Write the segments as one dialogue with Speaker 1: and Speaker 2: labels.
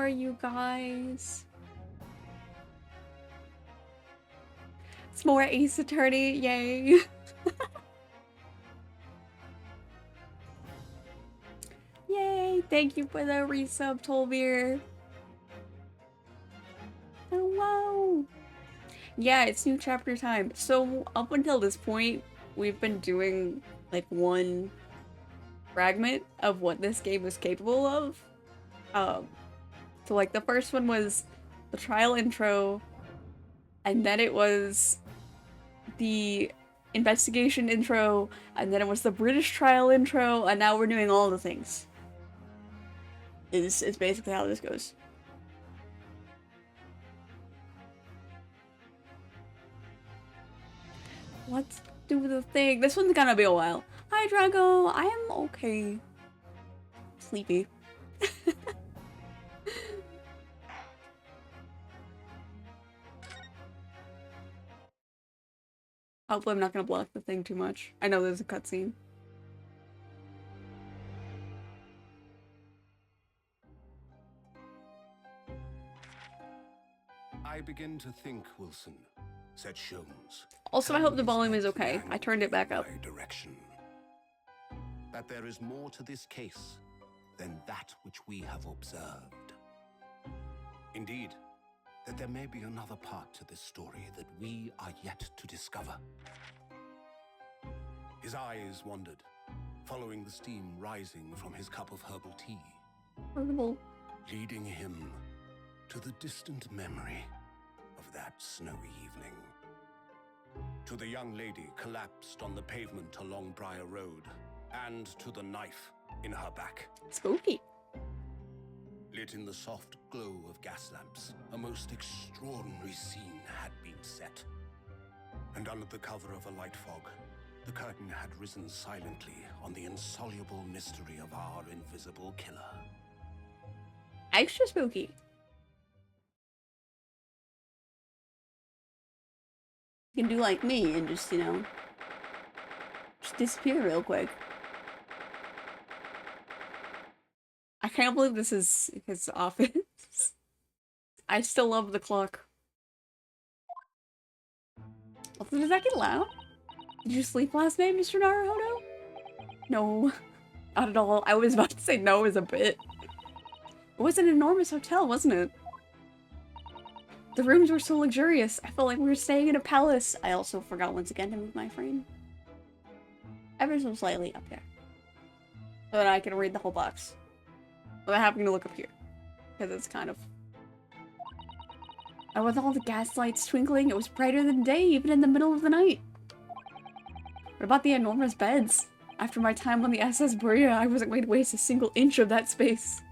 Speaker 1: are you guys? It's more Ace Attorney, yay! Yay! Thank you for the resub, Tolbir. Hello! Yeah, it's new chapter time. So, up until this point, we've been doing, like, one fragment of what this game is capable of. So, like, the first one was the trial intro, and then it was the investigation intro, and then it was the British trial intro, and now we're doing all the things. Is basically how this goes. Let's do the thing. This one's gonna be a while. Hi, Drago. I am okay. Sleepy. Hopefully I'm not gonna block the thing too much. I know there's a cutscene.
Speaker 2: I begin to think, Wilson, said Sholmes.
Speaker 1: Also, I hope the volume is okay. I turned it back up.
Speaker 2: Direction. That there is more to this case than that which we have observed. Indeed, that there may be another part to this story that we are yet to discover. His eyes wandered, following the steam rising from his cup of herbal tea.
Speaker 1: Herbal.
Speaker 2: Leading him to the distant memory of that snowy evening. To the young lady collapsed on the pavement along Briar Road, and to the knife in her back.
Speaker 1: Spooky.
Speaker 2: Lit in the soft glow of gas lamps, a most extraordinary scene had been set. And under the cover of a light fog, the curtain had risen silently on the insoluble mystery of our invisible killer.
Speaker 1: Extra spooky. You can do like me and just, you know, just disappear real quick. I can't believe this is his office. I still love the clock. Does that get loud? Did you sleep last night, Mr. Naruhodo? No, not at all. I was about to say no as a bit. It was an enormous hotel, wasn't it? The rooms were so luxurious. I felt like we were staying in a palace. I also forgot once again to move my frame ever so slightly up there, so that I can read the whole box without having to look up here, because it's kind of... And with all the gas lights twinkling, it was brighter than day, even in the middle of the night. What about the enormous beds? After my time on the SS Berea, I wasn't going to waste a single inch of that space.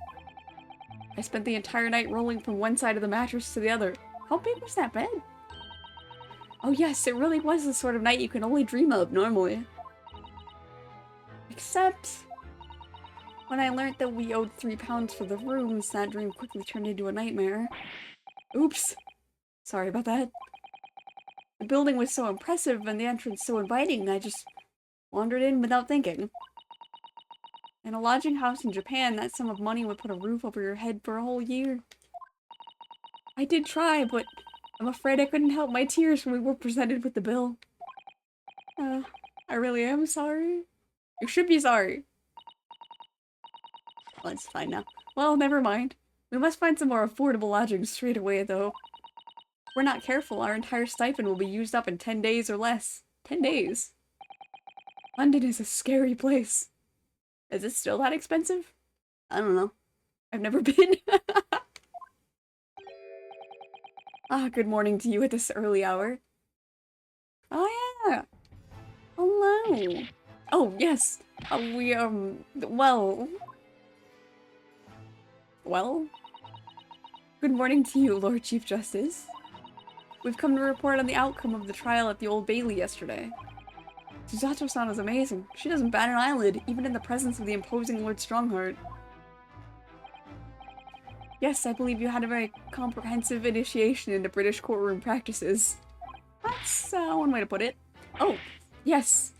Speaker 1: I spent the entire night rolling from one side of the mattress to the other. How big was that bed? Oh yes, it really was the sort of night you can only dream of normally. Except... when I learned that we owed £3 for the rooms, that dream quickly turned into a nightmare. Oops. Sorry about that. The building was so impressive and the entrance so inviting, I just wandered in without thinking. In a lodging house in Japan, that sum of money would put a roof over your head for a whole year. I did try, but I'm afraid I couldn't help my tears when we were presented with the bill. I really am sorry. You should be sorry. Well, it's fine now. Well, never mind. We must find some more affordable lodgings straight away, though. If we're not careful, our entire stipend will be used up in 10 days or less. 10 days? London is a scary place. Is it still that expensive? I don't know. I've never been. Ah, good morning to you at this early hour. Oh, yeah. Hello. Oh, yes. Well... Well? Good morning to you, Lord Chief Justice. We've come to report on the outcome of the trial at the Old Bailey yesterday. Susato-san is amazing. She doesn't bat an eyelid, even in the presence of the imposing Lord Strongheart. Yes, I believe you had a very comprehensive initiation into British courtroom practices. That's one way to put it. Oh, yes.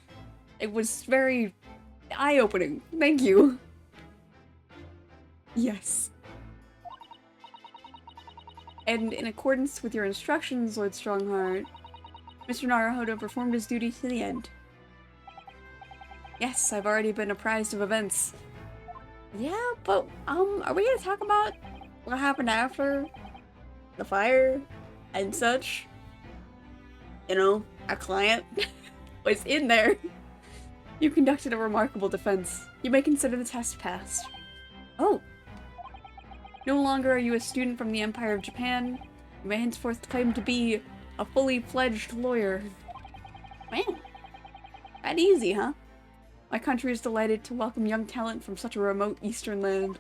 Speaker 1: It was very eye-opening. Thank you. Yes. And in accordance with your instructions, Lord Strongheart, Mr. Naruhodo performed his duty to the end. Yes, I've already been apprised of events. Yeah, but, are we gonna talk about what happened after the fire and such? You know, our client was in there. You conducted a remarkable defense. You may consider the test passed. Oh. No longer are you a student from the Empire of Japan. You may henceforth claim to be a fully fledged lawyer. Man, that easy, huh? My country is delighted to welcome young talent from such a remote eastern land.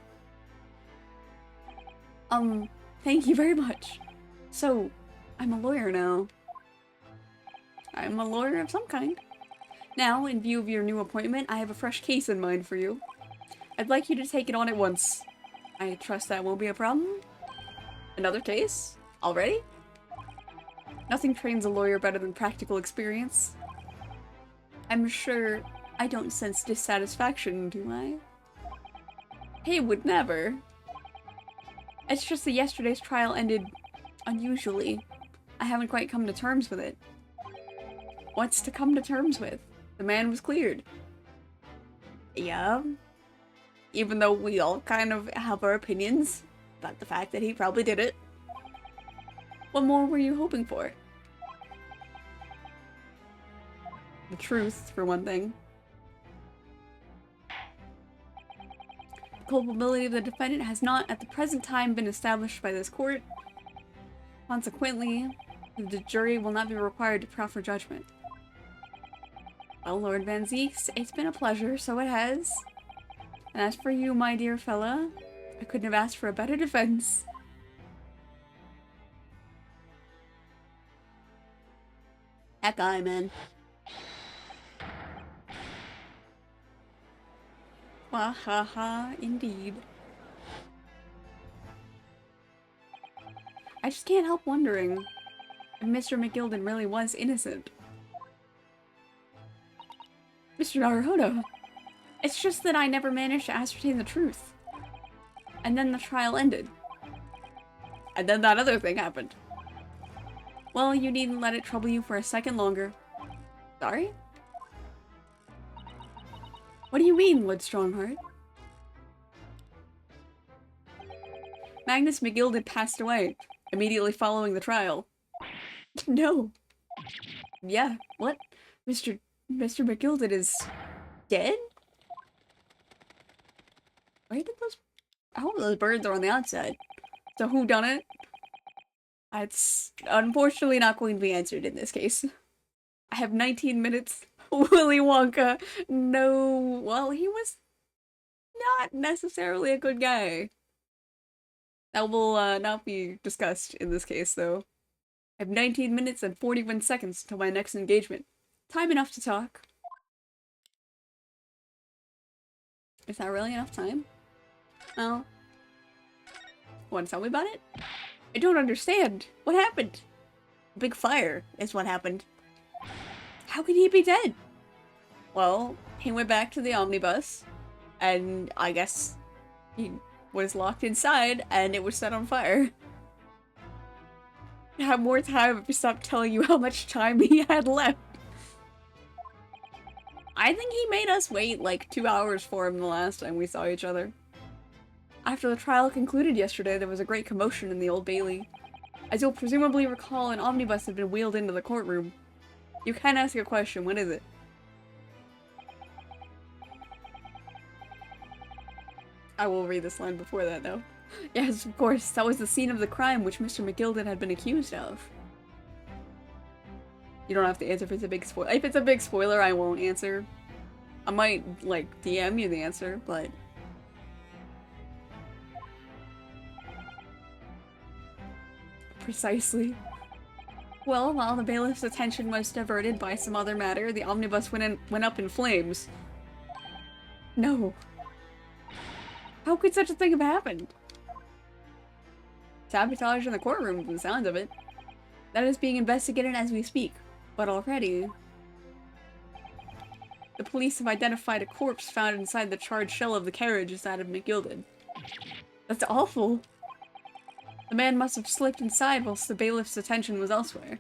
Speaker 1: Thank you very much. So, I'm a lawyer now. I'm a lawyer of some kind. Now, in view of your new appointment, I have a fresh case in mind for you. I'd like you to take it on at once. I trust that won't be a problem. Another case? Already? Nothing trains a lawyer better than practical experience. I'm sure I don't sense dissatisfaction, do I? He would never. It's just that yesterday's trial ended unusually. I haven't quite come to terms with it. What's to come to terms with? The man was cleared. Yeah. Even though we all kind of have our opinions about the fact that he probably did it. What more were you hoping for? The truth, for one thing. The culpability of the defendant has not, at the present time, been established by this court. Consequently, the jury will not be required to proffer judgment. Well, Lord Van Zeeks, it's been a pleasure, so it has. And as for you, my dear fella, I couldn't have asked for a better defense. That guy, man. Wahaha, indeed. I just can't help wondering if Mr. McGilden really was innocent. Mr. Naruhodo, it's just that I never managed to ascertain the truth. And then the trial ended. And then that other thing happened. Well, you needn't let it trouble you for a second longer. Sorry? What do you mean, Lord Strongheart? Magnus McGilden passed away, immediately following the trial. No. Yeah, what? Mr. McGilden is dead? Where did those... I hope those birds are on the outside. So who done it? That's unfortunately not going to be answered in this case. I have 19 minutes. Willy Wonka. No. Well, he was not necessarily a good guy. That will not be discussed in this case, though. I have 19 minutes and 41 seconds until my next engagement. Time enough to talk. Is that really enough time? Oh. Want to tell me about it? I don't understand. What happened? A big fire is what happened. How could he be dead? Well, he went back to the omnibus, and I guess he was locked inside, and it was set on fire. I have more time if you stop telling you how much time he had left. I think he made us wait like 2 hours for him the last time we saw each other. After the trial concluded yesterday, there was a great commotion in the Old Bailey. As you'll presumably recall, an omnibus had been wheeled into the courtroom. You can ask a question, what is it? I will read this line before that, though. Yes, of course, that was the scene of the crime which Mr. McGilden had been accused of. You don't have to answer if it's a big spoiler. If it's a big spoiler, I won't answer. I might, like, DM you the answer, but... Precisely. Well, while the bailiff's attention was diverted by some other matter, the omnibus went up in flames. No. How could such a thing have happened? Sabotage in the courtroom, from the sounds of it. That is being investigated as we speak, but already... The police have identified a corpse found inside the charred shell of the carriage as that of McGilden. That's awful. The man must have slipped inside whilst the bailiff's attention was elsewhere.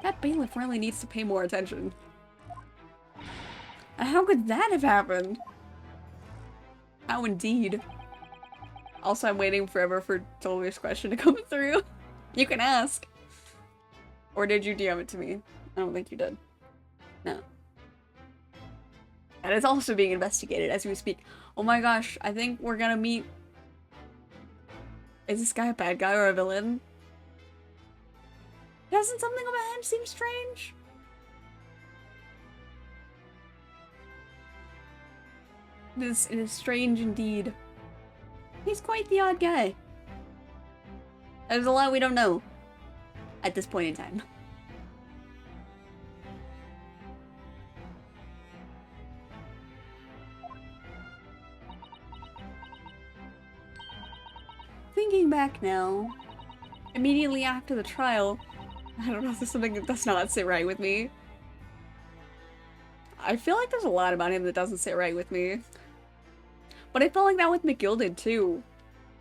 Speaker 1: That bailiff really needs to pay more attention. And how could that have happened? How indeed. Also, I'm waiting forever for Tolver's question to come through. You can ask. Or did you DM it to me? I don't think you did. No. And it's also being investigated as we speak. Oh my gosh, I think we're gonna meet... Is this guy a bad guy or a villain? Doesn't something about him seem strange? It is strange indeed. He's quite the odd guy. There's a lot we don't know at this point in time. Thinking back now, immediately after the trial, I don't know if there's something that does not sit right with me. I feel like there's a lot about him that doesn't sit right with me. But I felt like that with McGilded too.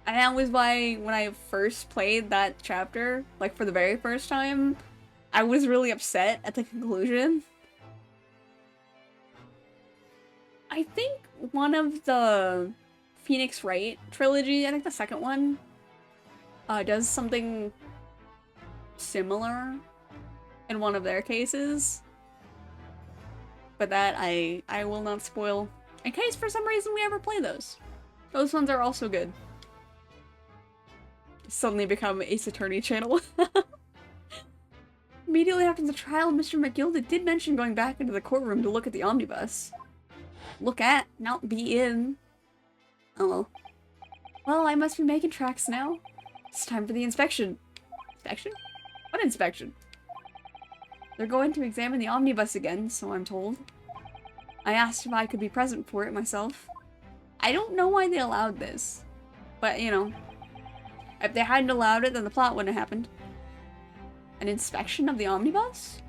Speaker 1: And that was why when I first played that chapter, like for the very first time, I was really upset at the conclusion. I think one of the Phoenix Wright trilogy, I think the second one, does something similar in one of their cases. But that I will not spoil, in case for some reason we ever play those. Those ones are also good. Suddenly become Ace Attorney channel. Immediately after the trial, Mr. McGilded did mention going back into the courtroom to look at the omnibus. Look at, not be in. Oh well, I must be making tracks now. It's time for the inspection. Inspection? What inspection? They're going to examine the omnibus again, so I'm told. I asked if I could be present for it myself. I don't know why they allowed this, but you know, if they hadn't allowed it, then the plot wouldn't have happened. An inspection of the omnibus?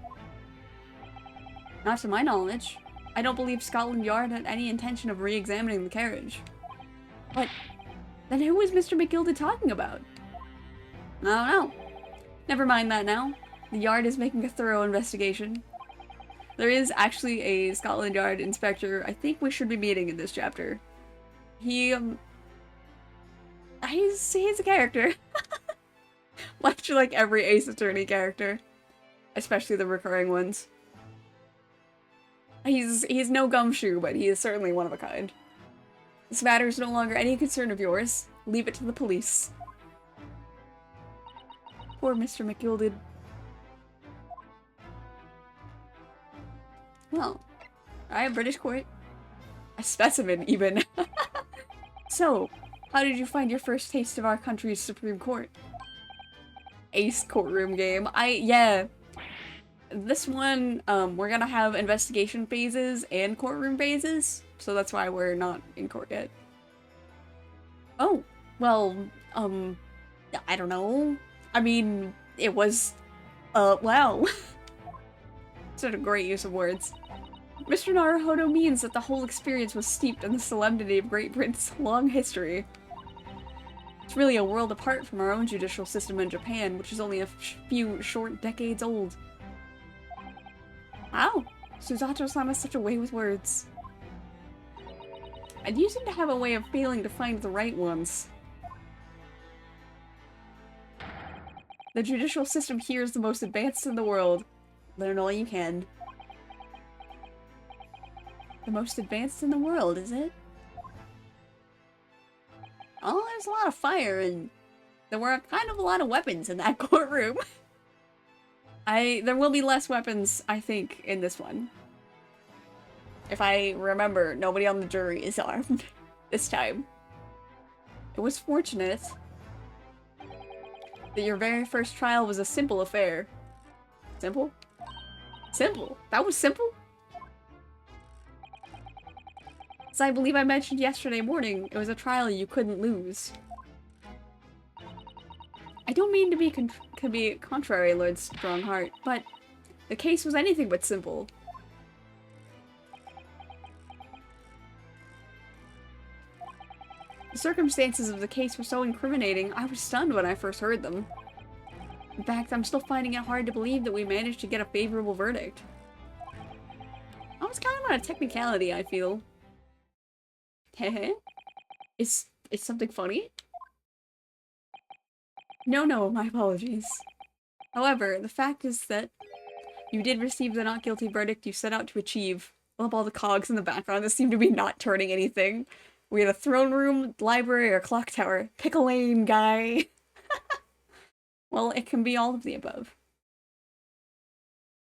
Speaker 1: Not to my knowledge. I don't believe Scotland Yard had any intention of re-examining the carriage. But then who was Mr. McGilded talking about? I don't know. Never mind that now. The Yard is making a thorough investigation. There is actually a Scotland Yard inspector I think we should be meeting in this chapter. He's a character. Much like every Ace Attorney character. Especially the recurring ones. He's no gumshoe, but he is certainly one of a kind. This matter is no longer any concern of yours. Leave it to the police. Poor Mr. McGilded. Well, alright, British court. A specimen, even. So, how did you find your first taste of our country's Supreme Court? Ace courtroom game. Yeah. This one, we're gonna have investigation phases and courtroom phases, so that's why we're not in court yet. Oh, well, I don't know. I mean, it was, wow. Such a great use of words. Mr. Naruhodo means that the whole experience was steeped in the solemnity of Great Britain's long history. It's really a world apart from our own judicial system in Japan, which is only a few short decades old. Wow, Susato-san has such a way with words. And you seem to have a way of failing to find the right ones. The judicial system here is the most advanced in the world. Learn all you can. The most advanced in the world, is it? Oh, there's a lot of fire and there were kind of a lot of weapons in that courtroom. There will be less weapons, I think, in this one. If I remember, nobody on the jury is armed this time. It was fortunate that your very first trial was a simple affair. Simple? Simple? That was simple? As I believe I mentioned yesterday morning, it was a trial you couldn't lose. I don't mean to be contrary, Lord Strongheart, but the case was anything but simple. The circumstances of the case were so incriminating, I was stunned when I first heard them. In fact, I'm still finding it hard to believe that we managed to get a favorable verdict. I was kind of on a technicality, I feel. Hehe. Is something funny? No, my apologies. However, the fact is that you did receive the not guilty verdict you set out to achieve. I love all the cogs in the background that seem to be not turning anything. We had a throne room, library, or clock tower. Pick a lane, guy. Well, it can be all of the above.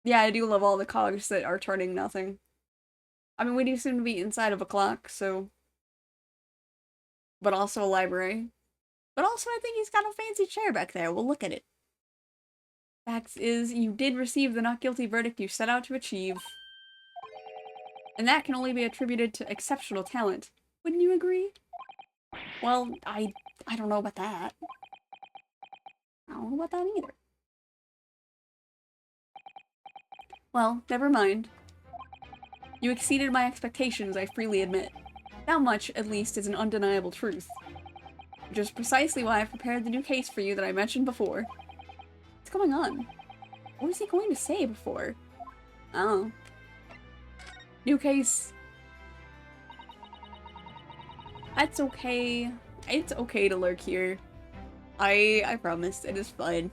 Speaker 1: Yeah, I do love all the cogs that are turning nothing. I mean, we do seem to be inside of a clock, so... But also a library. But also, I think he's got a fancy chair back there. We'll look at it. Fact is, you did receive the not guilty verdict you set out to achieve. And that can only be attributed to exceptional talent. Wouldn't you agree? Well, I don't know about that. I don't know about that either. Well, never mind. You exceeded my expectations, I freely admit. That much, at least, is an undeniable truth. Which is precisely why I've prepared the new case for you that I mentioned before. What's going on? What was he going to say before? Oh. New case. That's okay. It's okay to lurk here. I promise, it is fine.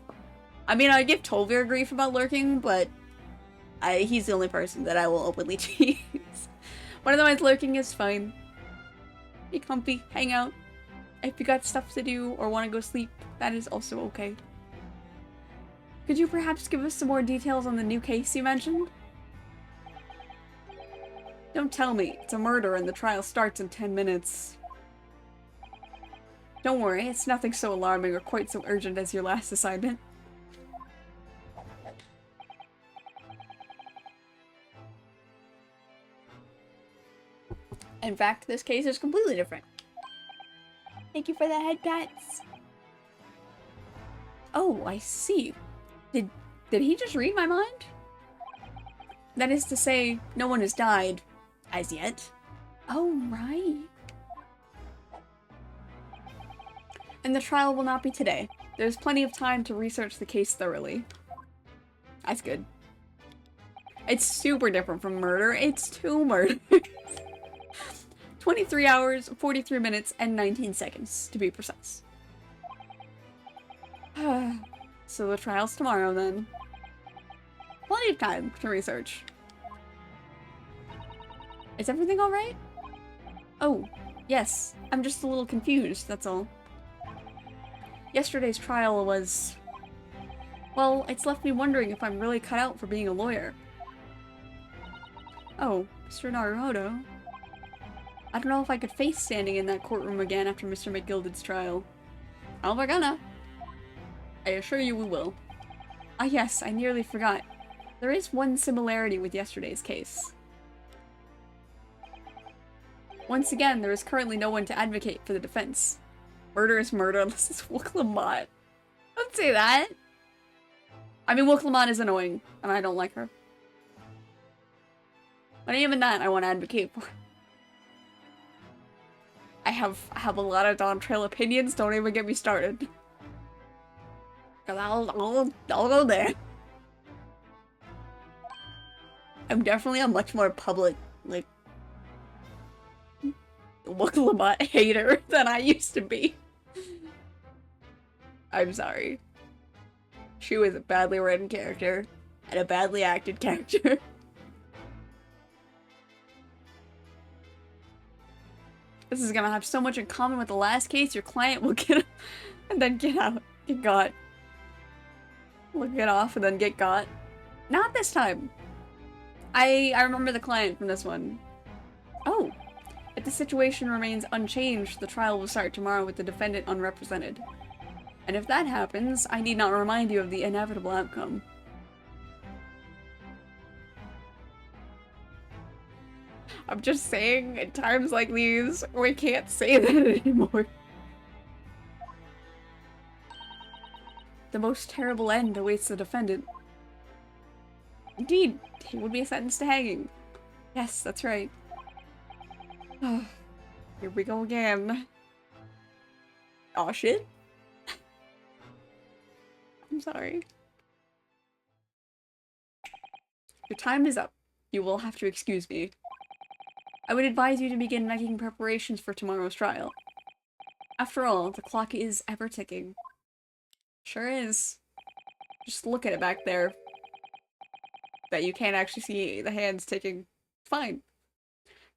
Speaker 1: I mean, I give Tolvir grief about lurking, but he's the only person that I will openly tease. But otherwise, lurking is fine. Be comfy, hang out. If you got stuff to do or want to go sleep, that is also okay. Could you perhaps give us some more details on the new case you mentioned? Don't tell me. It's a murder and the trial starts in 10 minutes. Don't worry, it's nothing so alarming or quite so urgent as your last assignment. In fact, this case is completely different. Thank you for the head pats. Oh, I see. Did he just read my mind? That is to say, no one has died. As yet. Oh, right. And the trial will not be today. There's plenty of time to research the case thoroughly. That's good. It's super different from murder. It's 2 murders. 23 hours, 43 minutes, and 19 seconds, to be precise. So the trial's tomorrow, then. Plenty of time to research. Is everything alright? Oh, yes. I'm just a little confused, that's all. Yesterday's trial was... Well, it's left me wondering if I'm really cut out for being a lawyer. Oh, Mr. Naruhodo. I don't know if I could face standing in that courtroom again after Mr. McGilded's trial. Oh, we're gonna. I assure you we will. Ah yes, I nearly forgot. There is one similarity with yesterday's case. Once again, there is currently no one to advocate for the defense. Murder is murder unless it's Wooklamot. Don't say that! I mean, Wooklamot is annoying, and I don't like her. But even that, I want to advocate for. I have a lot of Dawn Trail opinions, don't even get me started. Cause I'll go there. I'm definitely a much more public, like, Wooklamot hater than I used to be. I'm sorry. She was a badly written character, and a badly acted character. This is gonna have so much in common with the last case. Your client will get and then get out. Get got. Will get off and then get got. Not this time. I remember the client from this one. Oh. If the situation remains unchanged, the trial will start tomorrow with the defendant unrepresented. And if that happens, I need not remind you of the inevitable outcome. I'm just saying, in times like these, we can't say that anymore. The most terrible end awaits the defendant. Indeed, he would be sentenced to hanging. Yes, that's right. Here we go again. Aw, shit. I'm sorry. Your time is up. You will have to excuse me. I would advise you to begin making preparations for tomorrow's trial. After all, the clock is ever ticking. Sure is. Just look at it back there. That you can't actually see the hands ticking. Fine.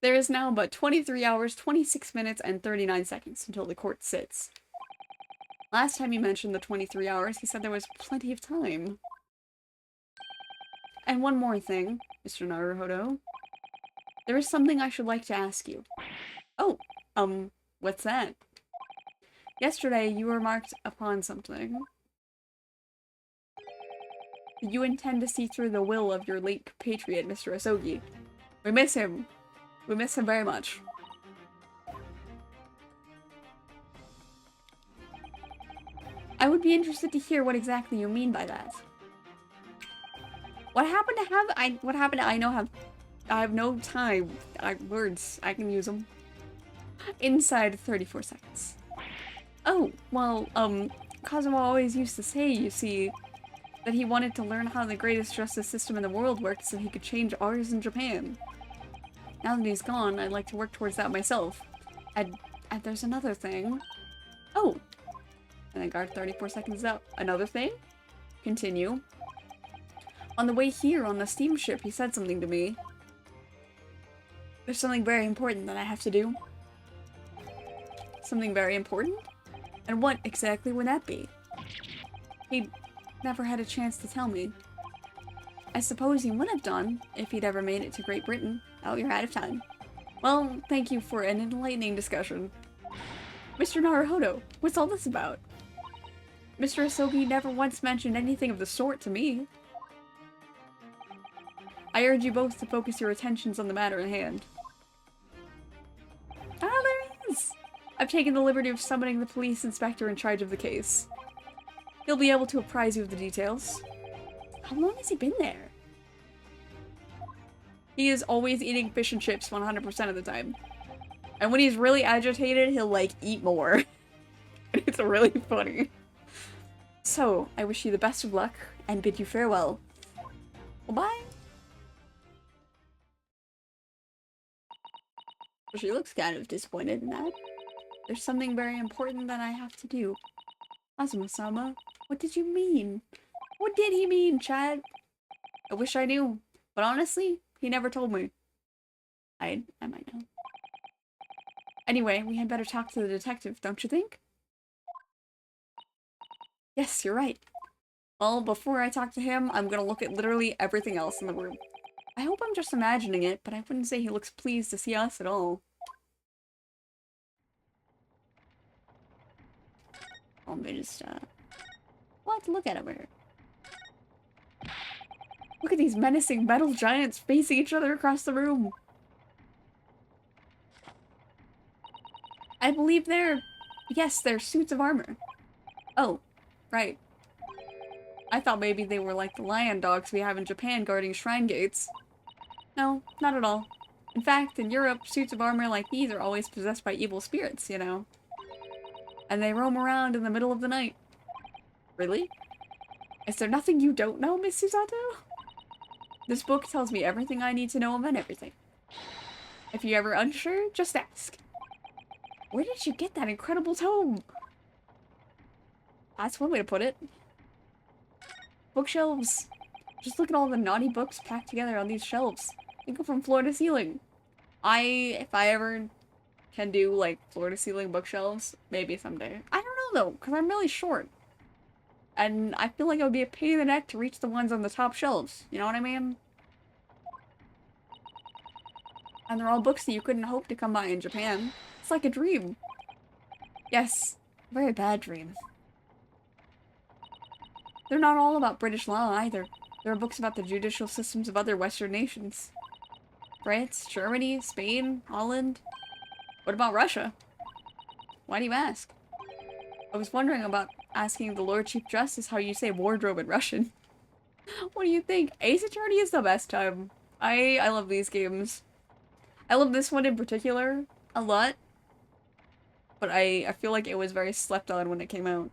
Speaker 1: There is now but 23 hours, 26 minutes, and 39 seconds until the court sits. Last time you mentioned the 23 hours, he said there was plenty of time. And one more thing, Mr. Naruhodo. There is something I should like to ask you. Oh, what's that? Yesterday, you remarked upon something. You intend to see through the will of your late compatriot, Mr. Asogi. We miss him. We miss him very much. I would be interested to hear what exactly you mean by that. What happened to I have no time. Words. I can use them. Inside 34 seconds. Oh, well, Kazuma always used to say, you see, that he wanted to learn how the greatest justice system in the world worked so he could change ours in Japan. Now that he's gone, I'd like to work towards that myself. And there's another thing. Oh! And I got 34 seconds out. Another thing? Continue. On the way here on the steamship, he said something to me. There's something very important that I have to do. Something very important? And what exactly would that be? He never had a chance to tell me. I suppose he would have done if he'd ever made it to Great Britain. Oh, you're out of time. Well, thank you for an enlightening discussion. Mr. Naruhodo, what's all this about? Mr. Asogi never once mentioned anything of the sort to me. I urge you both to focus your attentions on the matter at hand. Ah, there he is! I've taken the liberty of summoning the police inspector in charge of the case. He'll be able to apprise you of the details. How long has he been there? He is always eating fish and chips 100% of the time. And when he's really agitated, he'll, like, eat more. It's really funny. So, I wish you the best of luck, and bid you farewell. Well, bye! She looks kind of disappointed in that. There's something very important that I have to do. Azuma-sama, what did you mean? What did he mean, Chad? I wish I knew. But honestly, he never told me. I might know. Anyway, we had better talk to the detective, don't you think? Yes, you're right. Well, before I talk to him, I'm gonna look at literally everything else in the room. I hope I'm just imagining it, but I wouldn't say he looks pleased to see us at all. Let me just, what? Look at over here. Look at these menacing metal giants facing each other across the room. I believe yes, they're suits of armor. Oh, right. I thought maybe they were like the lion dogs we have in Japan guarding shrine gates. No, not at all. In fact, in Europe, suits of armor like these are always possessed by evil spirits, you know. And they roam around in the middle of the night. Really? Is there nothing you don't know, Miss Susato? This book tells me everything I need to know about everything. If you're ever unsure, just ask. Where did you get that incredible tome? That's one way to put it. Bookshelves. Just look at all the naughty books packed together on these shelves. They go from floor to ceiling. If I ever can do, like, floor to ceiling bookshelves, maybe someday. I don't know, though, because I'm really short. And I feel like it would be a pain in the neck to reach the ones on the top shelves. You know what I mean? And they're all books that you couldn't hope to come by in Japan. It's like a dream. Yes, a very bad dream. They're not all about British law, either. There are books about the judicial systems of other Western nations. France, Germany, Spain, Holland. What about Russia? Why do you ask? I was wondering about asking the Lord Chief Justice how you say wardrobe in Russian. What do you think? Ace Attorney is the best time. I love these games. I love this one in particular a lot. but I feel like it was very slept on when it came out.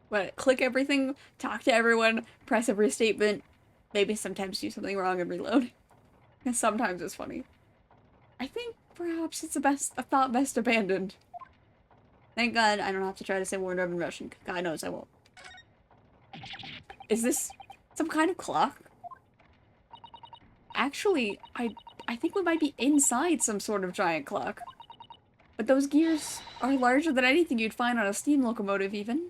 Speaker 1: But click everything, talk to everyone, press every statement, maybe sometimes do something wrong and reload. And sometimes it's funny. I think perhaps it's the best, a thought best abandoned. Thank God I don't have to try to say word in Russian. God knows I won't. Is this some kind of clock? Actually, I think we might be inside some sort of giant clock. But those gears are larger than anything you'd find on a steam locomotive, even.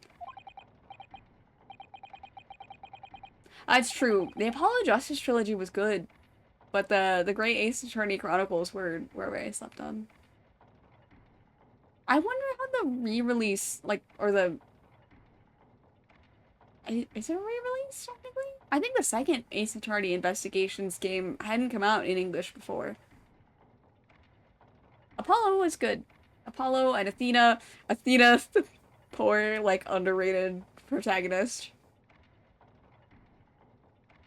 Speaker 1: That's true. The Apollo Justice trilogy was good, but the Great Ace Attorney Chronicles were very slept on. I wonder how the re-release, like, or the... Is it a re-release, technically? I think the second Ace Attorney Investigations game hadn't come out in English before. Apollo was good. Apollo and Athena. Athena, the poor, like, underrated protagonist.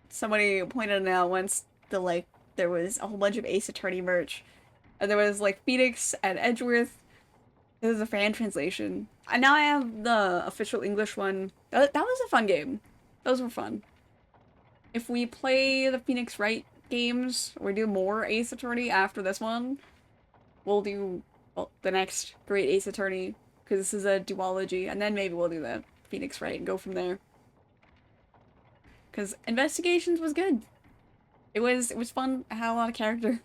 Speaker 1: Somebody pointed out once the, like, there was a whole bunch of Ace Attorney merch. And there was, like, Phoenix and Edgeworth. This is a fan translation. And now I have the official English one. That was a fun game. Those were fun. If we play the Phoenix Wright games, or do more Ace Attorney after this one, we'll do, well, the next Great Ace Attorney, because this is a duology, and then maybe we'll do the Phoenix Wright and go from there. Because Investigations was good. It was fun. I had a lot of character.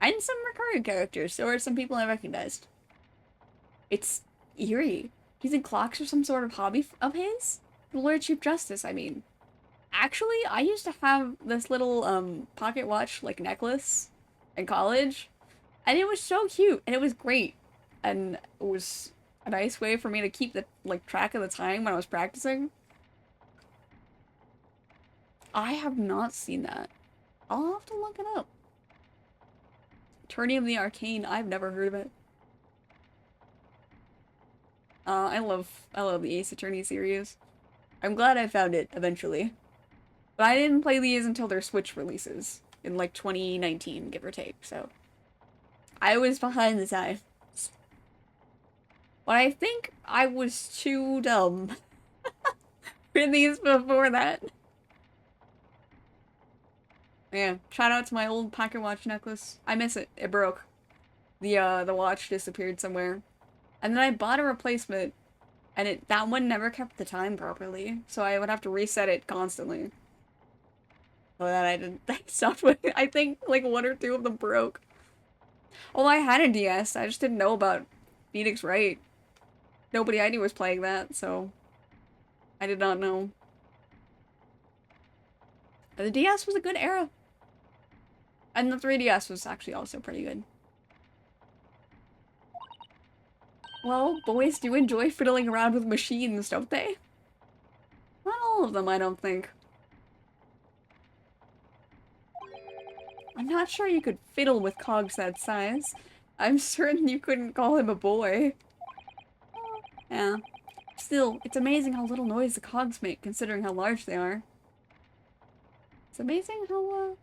Speaker 1: And some recurring characters, so are some people I recognized. It's eerie. Do you think clocks are some sort of hobby of his? The Lord Chief Justice, I mean. Actually, I used to have this little, pocket watch, like, necklace in college. And it was so cute, and it was great. And it was a nice way for me to keep the, like, track of the time when I was practicing. I have not seen that. I'll have to look it up. Attorney of the Arcane, I've never heard of it. I love the Ace Attorney series. I'm glad I found it eventually. But I didn't play these until their Switch releases in like 2019, give or take, so I was behind the times. But I think I was too dumb for these before that. Yeah, shout out to my old pocket watch necklace. I miss it. It broke. The watch disappeared somewhere. And then I bought a replacement, and that one never kept the time properly, so I would have to reset it constantly. So that I didn't stop with it. I think like one or two of them broke. Oh, I had a DS, I just didn't know about Phoenix Wright. Nobody I knew was playing that, so I did not know. But the DS was a good era. And the 3DS was actually also pretty good. Well, boys do enjoy fiddling around with machines, don't they? Not all of them, I don't think. I'm not sure you could fiddle with cogs that size. I'm certain you couldn't call him a boy. Yeah. Still, it's amazing how little noise the cogs make, considering how large they are. It's amazing how,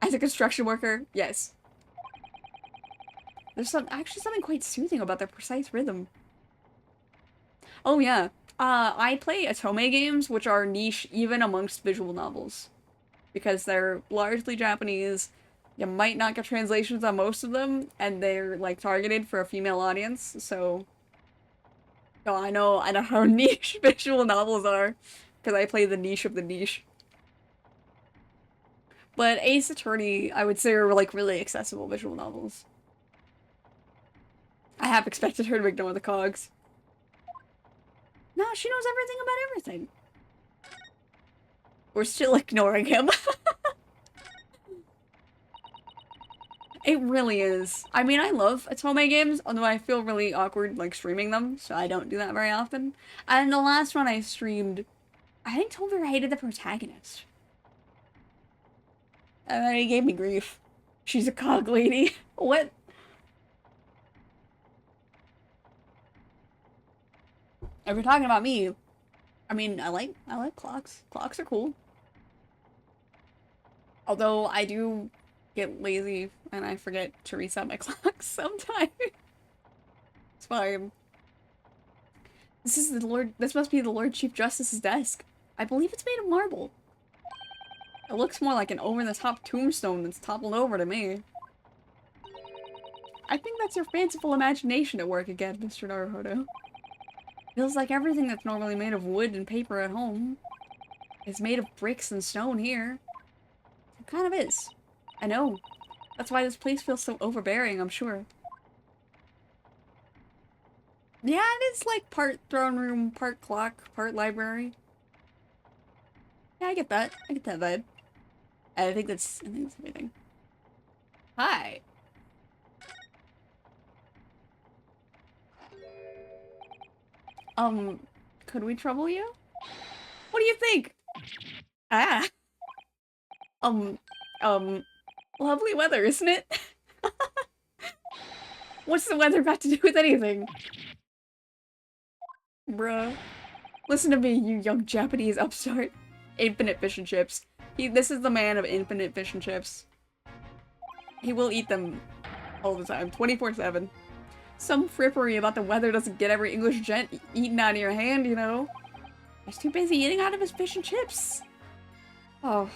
Speaker 1: as a construction worker, yes. There's actually something quite soothing about their precise rhythm. Oh yeah. I play Otome games, which are niche even amongst visual novels. Because they're largely Japanese, you might not get translations on most of them, and they're, like, targeted for a female audience, so... Oh, I know how niche visual novels are, because I play the niche of the niche. But Ace Attorney, I would say, are, like, really accessible visual novels. I have expected her to ignore the cogs. No, she knows everything about everything. We're still ignoring him. It really is. I mean, I love Otome games, although I feel really awkward, like, streaming them, so I don't do that very often. And the last one I streamed, I think Tolver hated the protagonist. And then he gave me grief. She's a cog lady. What? If you're talking about me, I mean, I like clocks. Clocks are cool. Although I do get lazy and I forget to reset my clock sometimes. It's fine. This must be the Lord Chief Justice's desk. I believe it's made of marble. It looks more like an over-the-top tombstone that's toppled over to me. I think that's your fanciful imagination at work again, Mr. Naruhodo. Feels like everything that's normally made of wood and paper at home is made of bricks and stone here. It kind of is. I know. That's why this place feels so overbearing, I'm sure. Yeah, it is like part throne room, part clock, part library. Yeah, I get that. I get that vibe. I think that's everything. Hi. Could we trouble you? What do you think? Ah. Um, lovely weather, isn't it? What's the weather got to do with anything? Bruh. Listen to me, you young Japanese upstart. Infinite fish and chips. This is the man of infinite fish and chips. He will eat them all the time, 24/7. Some frippery about the weather doesn't get every English gent eaten out of your hand, you know? He's too busy eating out of his fish and chips. Oh,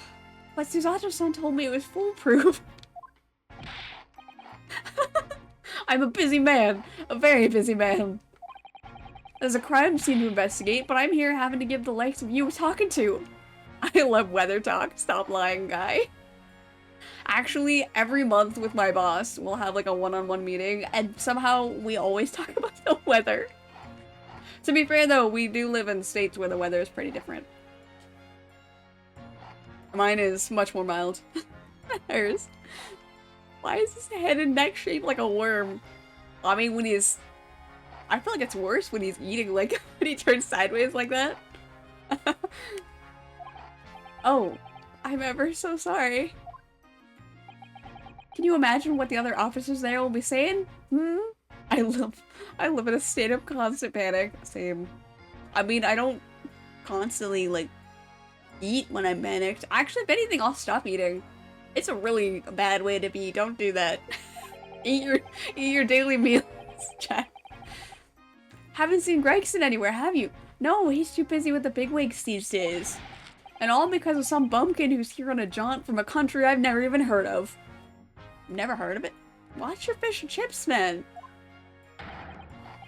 Speaker 1: but Susato-san told me it was foolproof. I'm a busy man. A very busy man. There's a crime scene to investigate, but I'm here having to give the likes of you a talking to. I love weather talk. Stop lying, guy. Actually, every month with my boss, we'll have like a one-on-one meeting, and somehow we always talk about the weather. To be fair though, we do live in states where the weather is pretty different. Mine is much more mild than hers. Why is his head and neck shaped like a worm? I mean, when he's... I feel like it's worse when he's eating, like, when he turns sideways like that. Oh, I'm ever so sorry. Can you imagine what the other officers there will be saying? I live in a state of constant panic. Same. I mean, I don't constantly, like, eat when I'm panicked. Actually, if anything, I'll stop eating. It's a really bad way to be. Don't do that. eat your daily meals, Jack. Haven't seen Gregson anywhere, have you? No, he's too busy with the bigwigs these days. And all because of some bumpkin who's here on a jaunt from a country I've never even heard of. Never heard of it? Watch your fish and chips, man.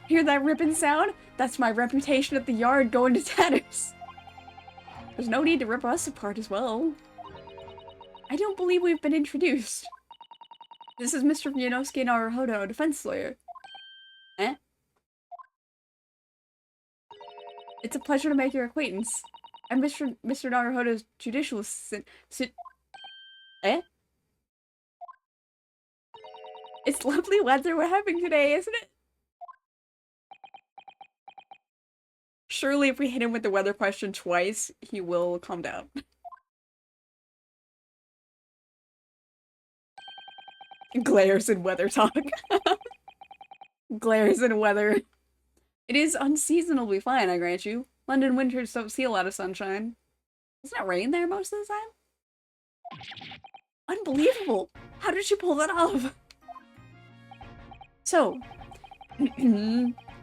Speaker 1: Hear that ripping sound? That's my reputation at the yard going to tatters. There's no need to rip us apart as well. I don't believe we've been introduced. This is Mr. Ryunosuke Naruhodo, defense lawyer. Eh? It's a pleasure to make your acquaintance. I'm Mr. Naruhodo's judicial Eh? It's lovely weather we're having today, isn't it? Surely if we hit him with the weather question twice, he will calm down. Glares and weather talk. Glares and weather. It is unseasonably fine, I grant you. London winters don't see a lot of sunshine. Doesn't it rain there most of the time? Unbelievable! How did you pull that off? So,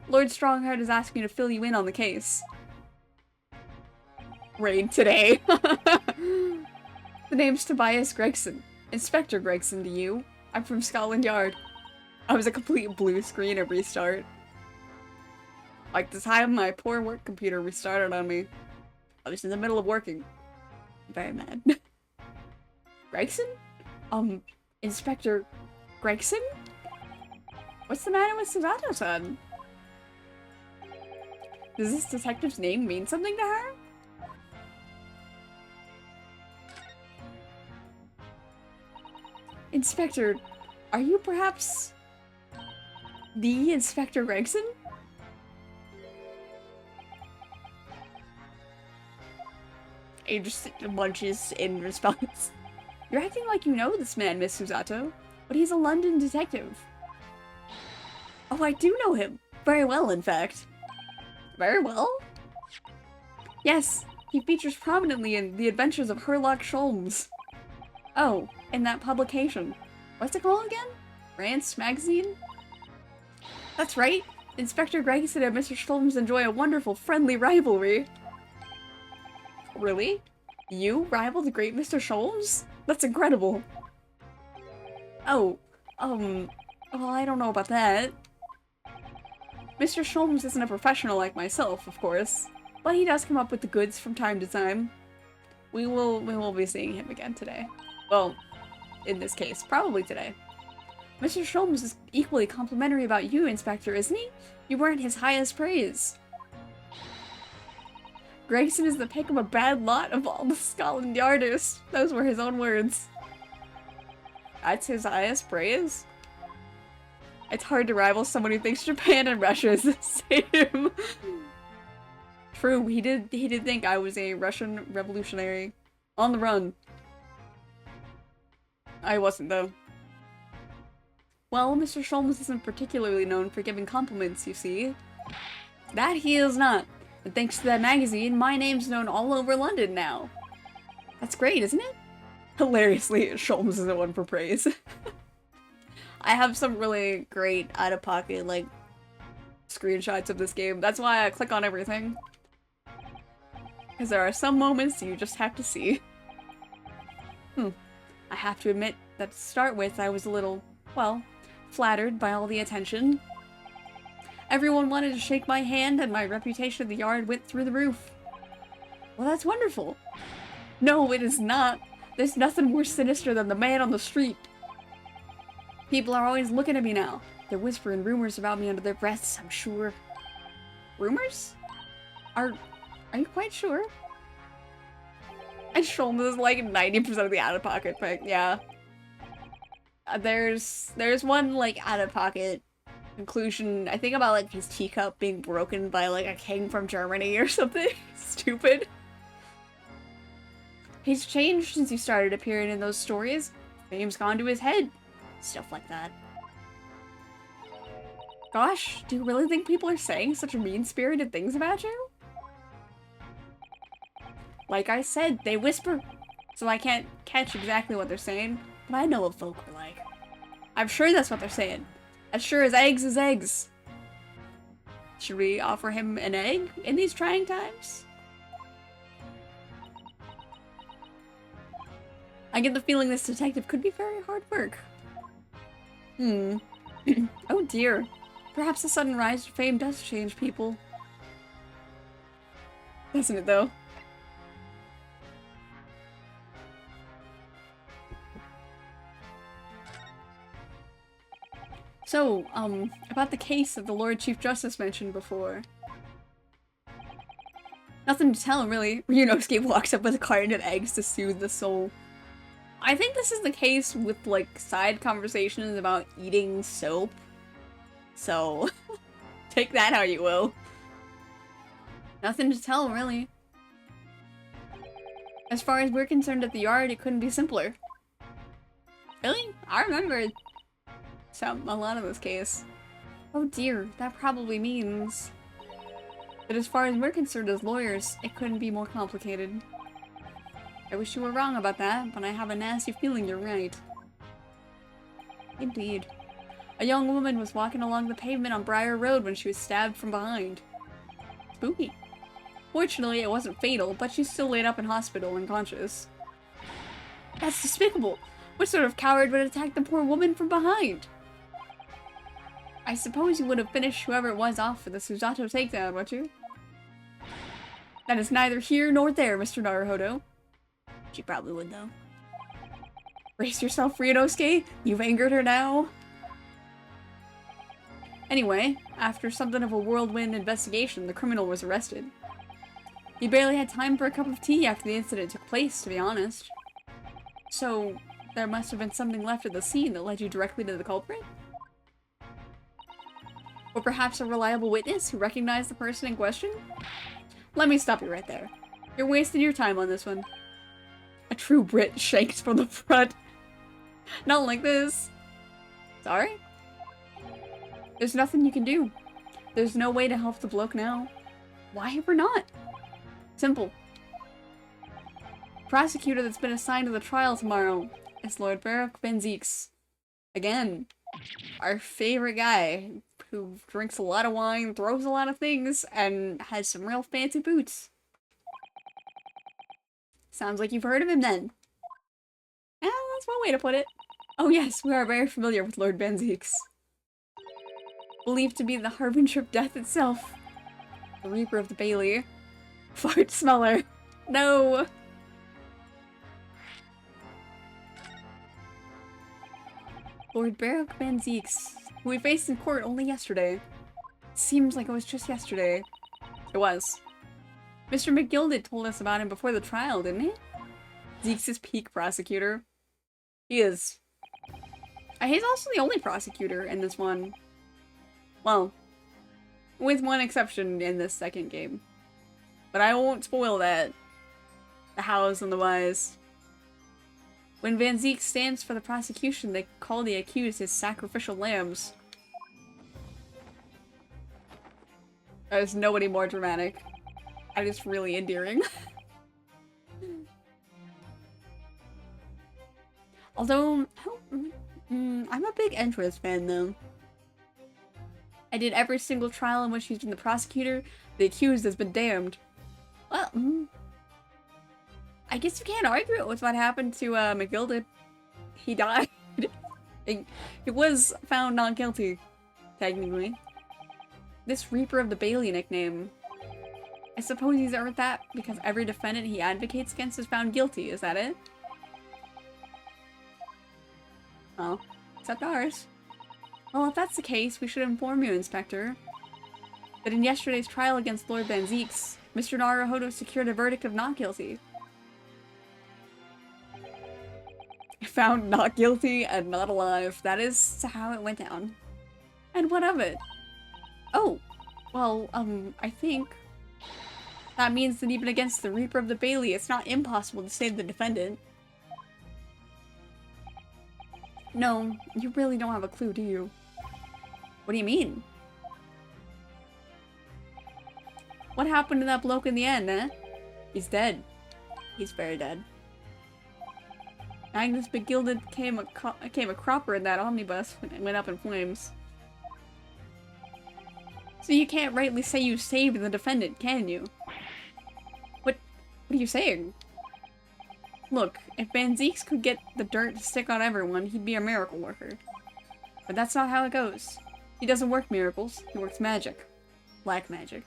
Speaker 1: Lord Strongheart is asking me to fill you in on the case. Rain today. The name's Tobias Gregson. Inspector Gregson to you. I'm from Scotland Yard. I was a complete blue screen at restart. Like the time my poor work computer restarted on me. I was in the middle of working. Very mad. Gregson? Inspector Gregson? What's the matter with Susato-san? Does this detective's name mean something to her? Inspector, are you perhaps the Inspector Gregson? He just munches in response. You're acting like you know this man, Miss Susato, but he's a London detective. Oh, I do know him. Very well, in fact. Very well? Yes, he features prominently in The Adventures of Sherlock Sholmes. Oh, in that publication. What's it called again? Rants Magazine? That's right. Inspector Gregson and Mr. Sholmes enjoy a wonderful, friendly rivalry. Really? You rival the great Mr. Sholmes? That's incredible. Oh, well, I don't know about that. Mr. Sholmes isn't a professional like myself, of course, but he does come up with the goods from time to time. We will be seeing him again today. Well, in this case, probably today. Mr. Sholmes is equally complimentary about you, Inspector, isn't he? You weren't his highest praise. Gregson is the pick of a bad lot of all the Scotland Yarders. Those were his own words. That's his highest praise? It's hard to rival someone who thinks Japan and Russia is the same. True, he did think I was a Russian revolutionary. On the run. I wasn't, though. Well, Mr. Sholmes isn't particularly known for giving compliments, you see. That he is not. And thanks to that magazine, my name's known all over London now. That's great, isn't it? Hilariously, Sholmes isn't one for praise. I have some really great out-of-pocket, like, screenshots of this game. That's why I click on everything. Because there are some moments you just have to see. I have to admit that to start with, I was a little, well, flattered by all the attention. Everyone wanted to shake my hand, and my reputation at the yard went through the roof. Well, that's wonderful. No, it is not. There's nothing more sinister than the man on the street. People are always looking at me now. They're whispering rumors about me under their breaths, I'm sure. Rumors? Are you quite sure? And Sholmes is like 90% of the out-of-pocket pick, yeah. There's one, like, out-of-pocket conclusion, I think about, like, his teacup being broken by, like, a king from Germany or something stupid. He's changed since he started appearing in those stories. Fame's gone to his head. Stuff like that. Gosh, do you really think people are saying such mean-spirited things about you? Like I said, they whisper, so I can't catch exactly what they're saying, but I know what folk are like. I'm sure that's what they're saying. As sure as eggs is eggs. Should we offer him an egg in these trying times? I get the feeling this detective could be very hard work. Oh dear. Perhaps the sudden rise to fame does change people. Doesn't it, though? So, about the case that the Lord Chief Justice mentioned before. Nothing to tell, really. Ryunosuke walks up with a carton of eggs to soothe the soul. I think this is the case with, like, side conversations about eating soap. So, take that how you will. Nothing to tell, really. As far as we're concerned at the yard, it couldn't be simpler. Really? I remember a lot of this case. Oh dear, that probably means that as far as we're concerned as lawyers, it couldn't be more complicated. I wish you were wrong about that, but I have a nasty feeling you're right. Indeed. A young woman was walking along the pavement on Briar Road when she was stabbed from behind. Spooky. Fortunately, it wasn't fatal, but she's still laid up in hospital unconscious. That's despicable! What sort of coward would attack the poor woman from behind? I suppose you would have finished whoever it was off for the Susato takedown, wouldn't you? That is neither here nor there, Mr. Naruhodo. She probably would, though. Brace yourself, Ryunosuke. You've angered her now. Anyway, after something of a whirlwind investigation, the criminal was arrested. He barely had time for a cup of tea after the incident took place, to be honest. So, there must have been something left at the scene that led you directly to the culprit? Or perhaps a reliable witness who recognized the person in question? Let me stop you right there. You're wasting your time on this one. A true Brit shakes from the front. Not like this. Sorry? There's nothing you can do. There's no way to help the bloke now. Why ever not? Simple. Prosecutor that's been assigned to the trial tomorrow is Lord Baroque Benziques. Again, our favorite guy who drinks a lot of wine, throws a lot of things, and has some real fancy boots. Sounds like you've heard of him then. That's one way to put it. Oh yes, we are very familiar with Lord Benziques. Believed to be the harbinger of death itself. The Reaper of the Bailey. Fart smeller. No! Lord Baroque Benziques, who we faced in court only yesterday. Seems like it was just yesterday. It was. Mr. McGilded told us about him before the trial, didn't he? Zeke's peak prosecutor. He is. He's also the only prosecutor in this one. Well, with one exception in this second game. But I won't spoil that. The hows and the whys. When Van Zeke stands for the prosecution, they call the accused his sacrificial lambs. There's nobody more dramatic. And it's really endearing. Although, I'm a big Entrance fan though. I did every single trial in which he's been the prosecutor. The accused has been damned. Well, I guess you can't argue with what happened to McGilded. He died. He was found not guilty, technically. This Reaper of the Bailey nickname. I suppose he's earned that because every defendant he advocates against is found guilty, is that it? Oh, except ours. Well, if that's the case, we should inform you, Inspector, that in yesterday's trial against Lord Benziques, Mr. Naruhodo secured a verdict of not guilty. Found not guilty and not alive. That is how it went down. And what of it? Oh, well, I think that means that even against the Reaper of the Bailey, it's not impossible to save the defendant. No, you really don't have a clue, do you? What do you mean? What happened to that bloke in the end, eh? He's dead. He's very dead. Agnes McGilded came a cropper in that omnibus when it went up in flames. So you can't rightly say you saved the defendant, can you? What are you saying? Look, if Benziques could get the dirt to stick on everyone, he'd be a miracle worker. But that's not how it goes. He doesn't work miracles, he works magic. Black magic.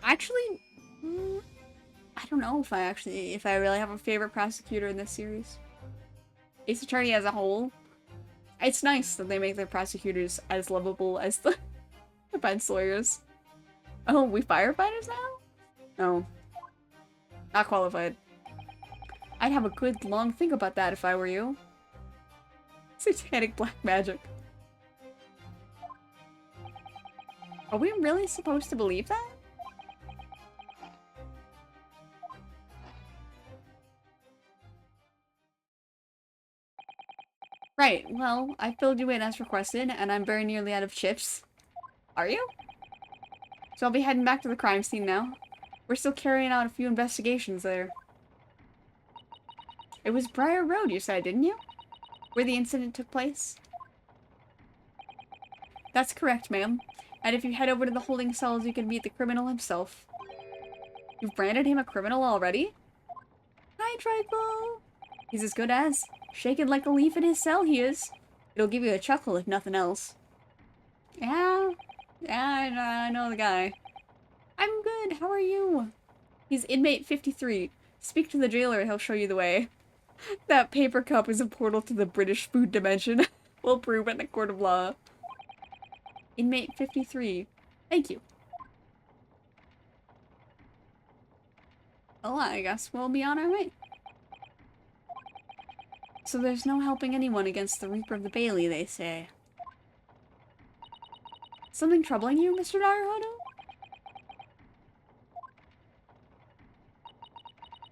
Speaker 1: Actually, I don't know if I really have a favorite prosecutor in this series. Ace Attorney as a whole. It's nice that they make their prosecutors as lovable as the defense lawyers. Oh, we firefighters now? No. Not qualified. I'd have a good long think about that if I were you. Satanic black magic. Are we really supposed to believe that? Right, well, I filled you in as requested, and I'm very nearly out of chips. Are you? So I'll be heading back to the crime scene now. We're still carrying out a few investigations there. It was Briar Road, you said, didn't you? Where the incident took place? That's correct, ma'am. And if you head over to the holding cells, you can meet the criminal himself. You've branded him a criminal already? Hi, Trifle! He's as good as. Shaking like a leaf in his cell, he is. It'll give you a chuckle, if nothing else. Yeah, I know the guy. I'm good, how are you? He's inmate 53. Speak to the jailer and he'll show you the way. That paper cup is a portal to the British food dimension. We'll prove it in a court of law. Inmate 53. Thank you. Well, I guess we'll be on our way. So there's no helping anyone against the Reaper of the Bailey, they say. Something troubling you, Mr. Naruhodo?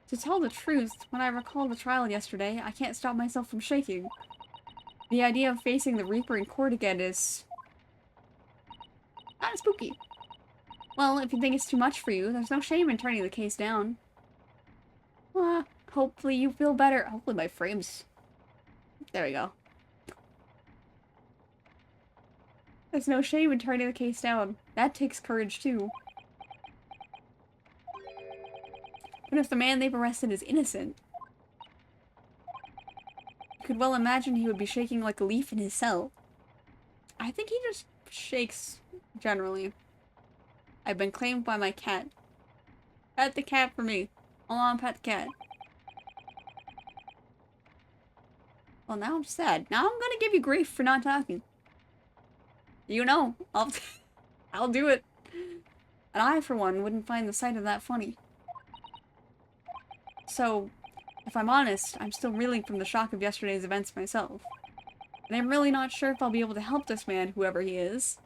Speaker 1: To tell the truth, when I recall the trial yesterday, I can't stop myself from shaking. The idea of facing the Reaper in court again is... kind of spooky. Well, if you think it's too much for you, there's no shame in turning the case down. Hopefully you feel better. Hopefully my frames... There we go. There's no shame in turning the case down. That takes courage, too. But if the man they've arrested is innocent, you could well imagine he would be shaking like a leaf in his cell. I think he just shakes, generally. I've been claimed by my cat. Pet the cat for me. Hold on, pet the cat. Well, now I'm sad. Now I'm gonna give you grief for not talking. You know, I'll do it. And I, for one, wouldn't find the sight of that funny. So, if I'm honest, I'm still reeling from the shock of yesterday's events myself. And I'm really not sure if I'll be able to help this man, whoever he is.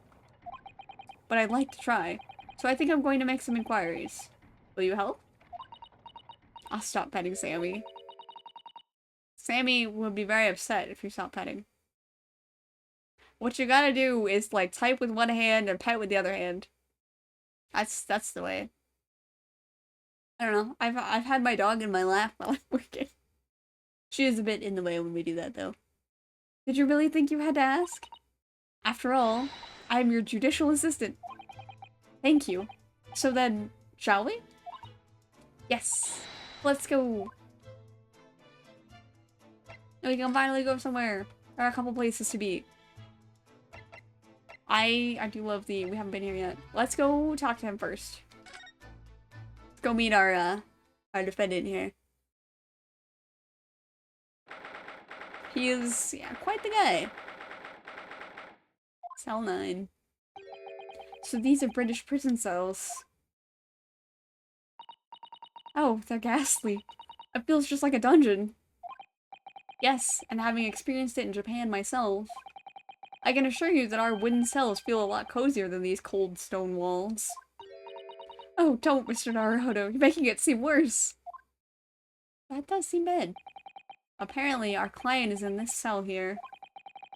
Speaker 1: But I'd like to try. So I think I'm going to make some inquiries. Will you help? I'll stop petting Sammy. Sammy would be very upset if you stop petting. What you gotta do is, like, type with one hand and pet with the other hand. That's the way. I don't know. I've had my dog in my lap while I'm working. She is a bit in the way when we do that, though. Did you really think you had to ask? After all, I am your judicial assistant. Thank you. So then, shall we? Yes. Let's go. We can finally go somewhere. There are a couple places to be. I do love we haven't been here yet. Let's go talk to him first. Let's go meet our defendant here. He is, yeah, quite the guy. Cell 9. So these are British prison cells. Oh, they're ghastly. It feels just like a dungeon. Yes, and having experienced it in Japan myself, I can assure you that our wooden cells feel a lot cozier than these cold stone walls. Oh, don't, Mr. Naruhodo. You're making it seem worse. That does seem bad. Apparently, our client is in this cell here.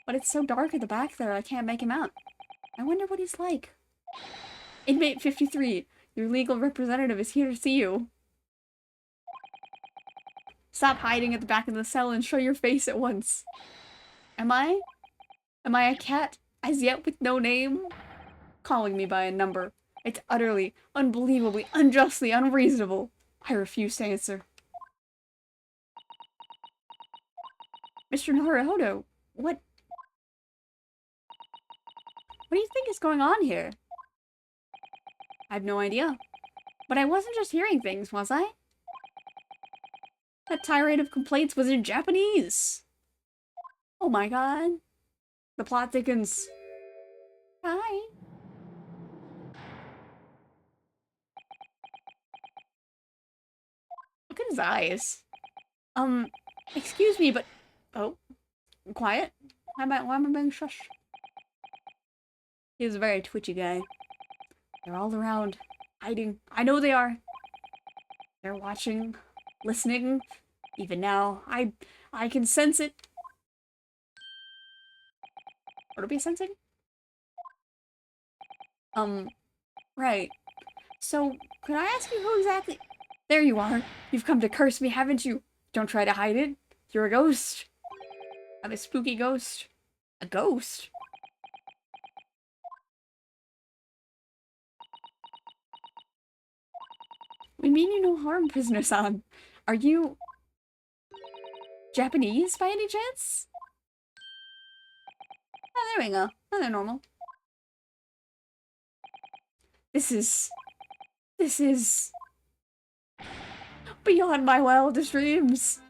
Speaker 1: But it's so dark at the back there, I can't make him out. I wonder what he's like. Inmate 53, your legal representative is here to see you. Stop hiding at the back of the cell and show your face at once. Am I a cat, as yet with no name? Calling me by a number. It's utterly, unbelievably, unjustly unreasonable. I refuse to answer. Mr. Naruhodo, what do you think is going on here? I have no idea. But I wasn't just hearing things, was I? That tirade of complaints was in Japanese. Oh my god. The plot thickens. Hi. Look at his eyes. Excuse me, but... Oh. Quiet? Why am I being shushed? He's a very twitchy guy. They're all around. Hiding. I know they are. They're watching. Listening. Even now. I can sense it. Would it be sensing? Right. So, could I ask you who exactly... There you are. You've come to curse me, haven't you? Don't try to hide it. You're a ghost. I'm a spooky ghost. A ghost? We mean you no harm, prisoner-san. Are you... Japanese, by any chance? Oh, there we go. Oh, they're normal. This is beyond my wildest dreams.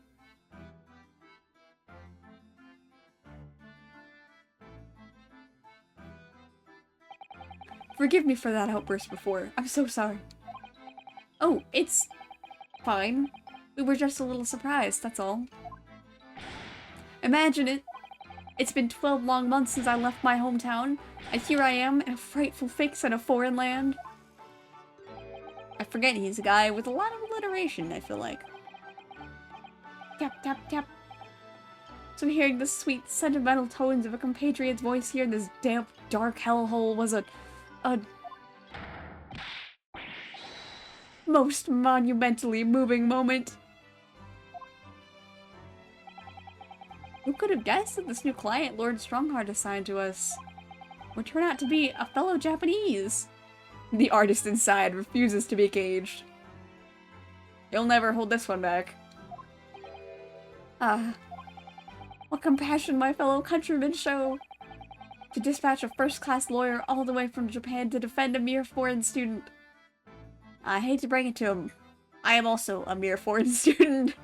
Speaker 1: Forgive me for that outburst before. I'm so sorry. Oh, it's fine. We were just a little surprised, that's all. Imagine it. It's been 12 long months since I left my hometown, and here I am in a frightful fix in a foreign land. I forget he's a guy with a lot of alliteration, I feel like. Tap, tap, tap. So hearing the sweet, sentimental tones of a compatriot's voice here in this damp, dark hellhole was a most monumentally moving moment. Who could have guessed that this new client Lord Strongheart assigned to us would turn out to be a fellow Japanese? The artist inside refuses to be caged. You'll never hold this one back. Ah, what compassion my fellow countrymen show! To dispatch a first-class lawyer all the way from Japan to defend a mere foreign student. I hate to break it to him. I am also a mere foreign student.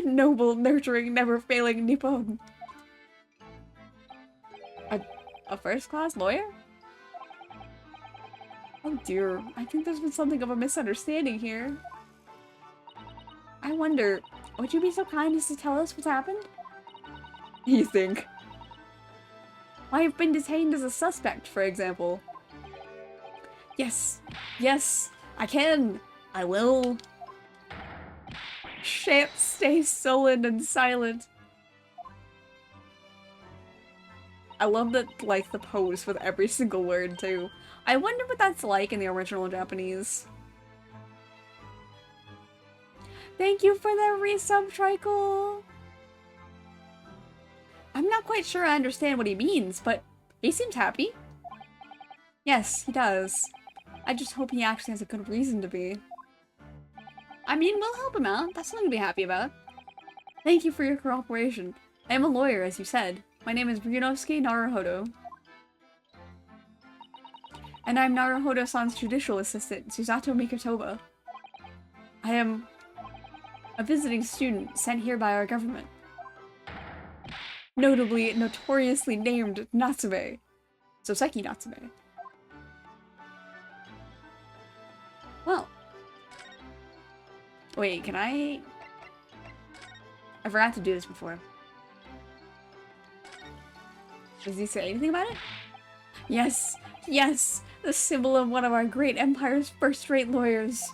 Speaker 1: Noble, nurturing, never-failing Nippon. A first-class lawyer? Oh dear, I think there's been something of a misunderstanding here. I wonder, would you be so kind as to tell us what's happened? You think? I have been detained as a suspect, for example. Yes, yes, I can. I will. Shan't stay sullen and silent. I love that, like, the pose with every single word, too. I wonder what that's like in the original Japanese. Thank you for the resub, Tricle! I'm not quite sure I understand what he means, but he seems happy. Yes, he does. I just hope he actually has a good reason to be. I mean, we'll help him out. That's something to be happy about. Thank you for your cooperation. I am a lawyer, as you said. My name is Ryunosuke Naruhodo. And I'm Naruhodo-san's judicial assistant, Susato Mikotoba. I am a visiting student sent here by our government. Notably, notoriously named Natsume. Soseki Natsume. Well. Wait, can I forgot to do this before. Does he say anything about it? Yes! Yes! The symbol of one of our great empire's first-rate lawyers.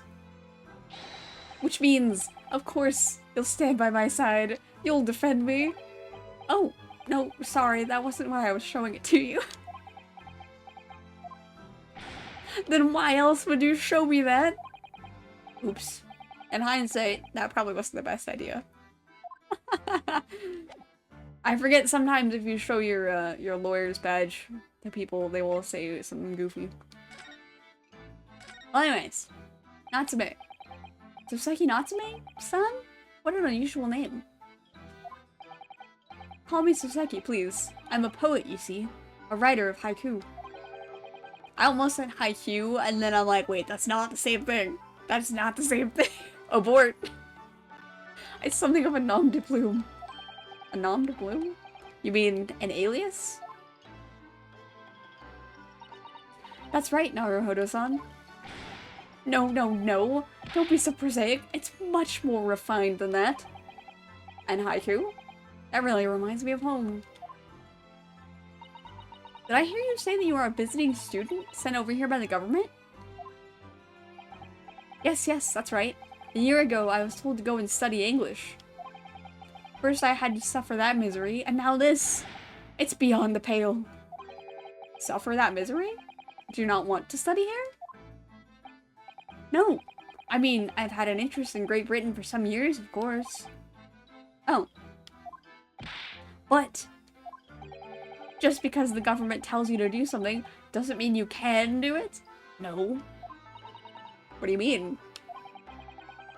Speaker 1: Which means, of course, you'll stand by my side. You'll defend me. Oh, no, sorry, that wasn't why I was showing it to you. Then why else would you show me that? Oops. In hindsight, that probably wasn't the best idea. I forget sometimes if you show your lawyer's badge to people, they will say something goofy. Well, anyways. Natsume. Soseki Natsume-san? What an unusual name. Call me Soseki, please. I'm a poet, you see. A writer of haiku. I almost said haiku, and then I'm like, wait, that's not the same thing. That's not the same thing. Abort. It's something of a nom de plume. A nom de plume? You mean an alias? That's right, Naruhodo-san. No, no, no. Don't be so prosaic. It's much more refined than that. And haiku? That really reminds me of home. Did I hear you say that you are a visiting student sent over here by the government? Yes, yes, that's right. A year ago, I was told to go and study English. First I had to suffer that misery, and now this. It's beyond the pale. Suffer that misery? Do you not want to study here? No. I mean, I've had an interest in Great Britain for some years, of course. Oh. But just because the government tells you to do something doesn't mean you can do it? No. What do you mean?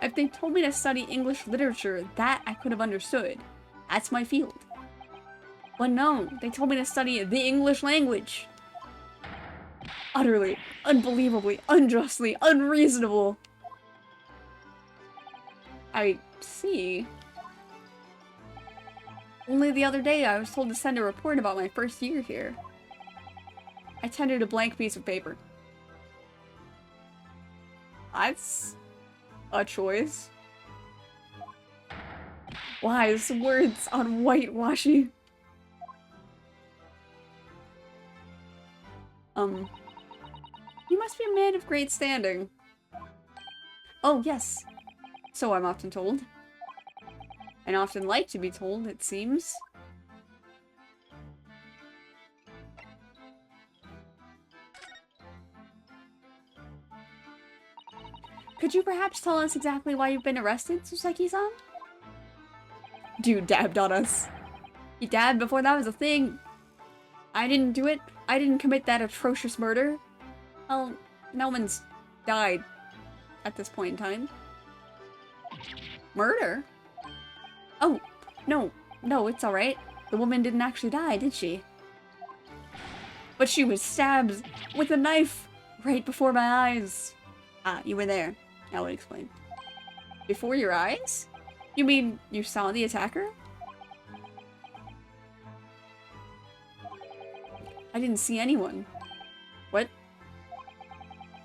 Speaker 1: If they told me to study English literature, that I could have understood. That's my field. But no, they told me to study the English language. Utterly, unbelievably, unjustly, unreasonable. I see. Only the other day I was told to send a report about my first year here. I tendered a blank piece of paper. That's a choice. Wise words on whitewashy. You must be a man of great standing. Oh, yes. So I'm often told. And often like to be told, it seems. Could you perhaps tell us exactly why you've been arrested, Soseki-san? Dude dabbed on us. He dabbed before that was a thing. I didn't do it. I didn't commit that atrocious murder. Well, no one's died at this point in time. Murder? Oh, no. No, it's alright. The woman didn't actually die, did she? But she was stabbed with a knife right before my eyes. Ah, you were there. That would explain. Before your eyes? You mean you saw the attacker? I didn't see anyone. What?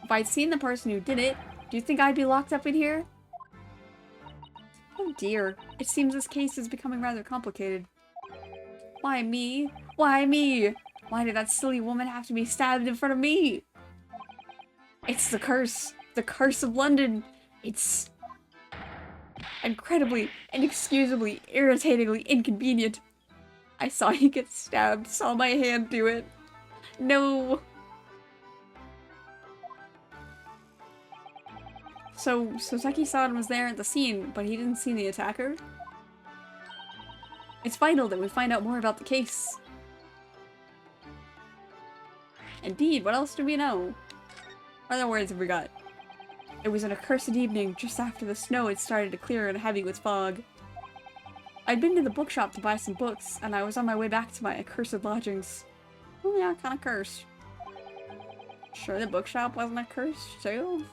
Speaker 1: If I'd seen the person who did it, do you think I'd be locked up in here? Oh dear. It seems this case is becoming rather complicated. Why me? Why me? Why did that silly woman have to be stabbed in front of me? It's the curse. The curse of London. It's incredibly, inexcusably, irritatingly inconvenient. I saw you get stabbed, saw my hand do it. No. So Soseki-san was there at the scene, but he didn't see the attacker? It's vital that we find out more about the case. Indeed, what else do we know? What other words have we got? It was an accursed evening, just after the snow had started to clear and heavy with fog. I'd been to the bookshop to buy some books, and I was on my way back to my accursed lodgings. Oh yeah, kinda cursed. Sure the bookshop wasn't accursed, too?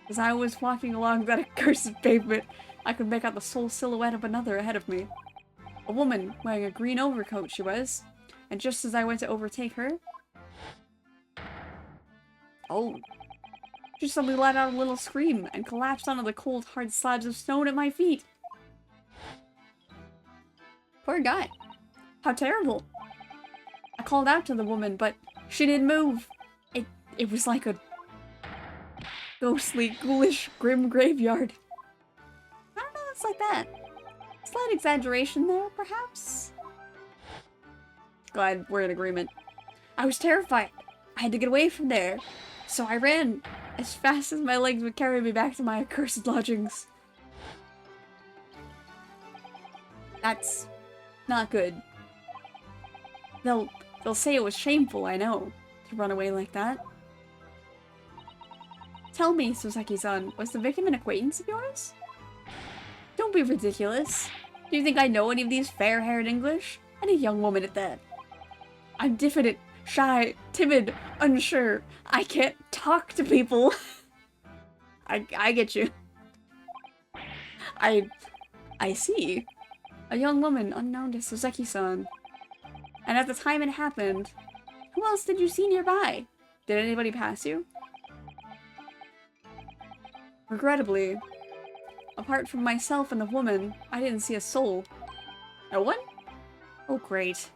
Speaker 1: As I was walking along that accursed pavement, I could make out the sole silhouette of another ahead of me. A woman, wearing a green overcoat she was, and just as I went to overtake her... Oh. She suddenly let out a little scream and collapsed onto the cold, hard slabs of stone at my feet. Poor guy. How terrible. I called out to the woman, but she didn't move. It was like a ghostly, ghoulish, grim graveyard. I don't know, it's like that. Slight exaggeration there, perhaps? Glad we're in agreement. I was terrified. I had to get away from there. So I ran as fast as my legs would carry me back to my accursed lodgings. That's not good. They'll say it was shameful, I know, to run away like that. Tell me, Soseki-san, was the victim an acquaintance of yours? Don't be ridiculous. Do you think I know any of these fair-haired English? And a young woman at that. I'm diffident, shy, timid, unsure. I can't talk to people. I get you. I see. A young woman unknown to Soseki-san. And at the time it happened, who else did you see nearby? Did anybody pass you? Regrettably, apart from myself and the woman, I didn't see a soul. No one? Oh, great.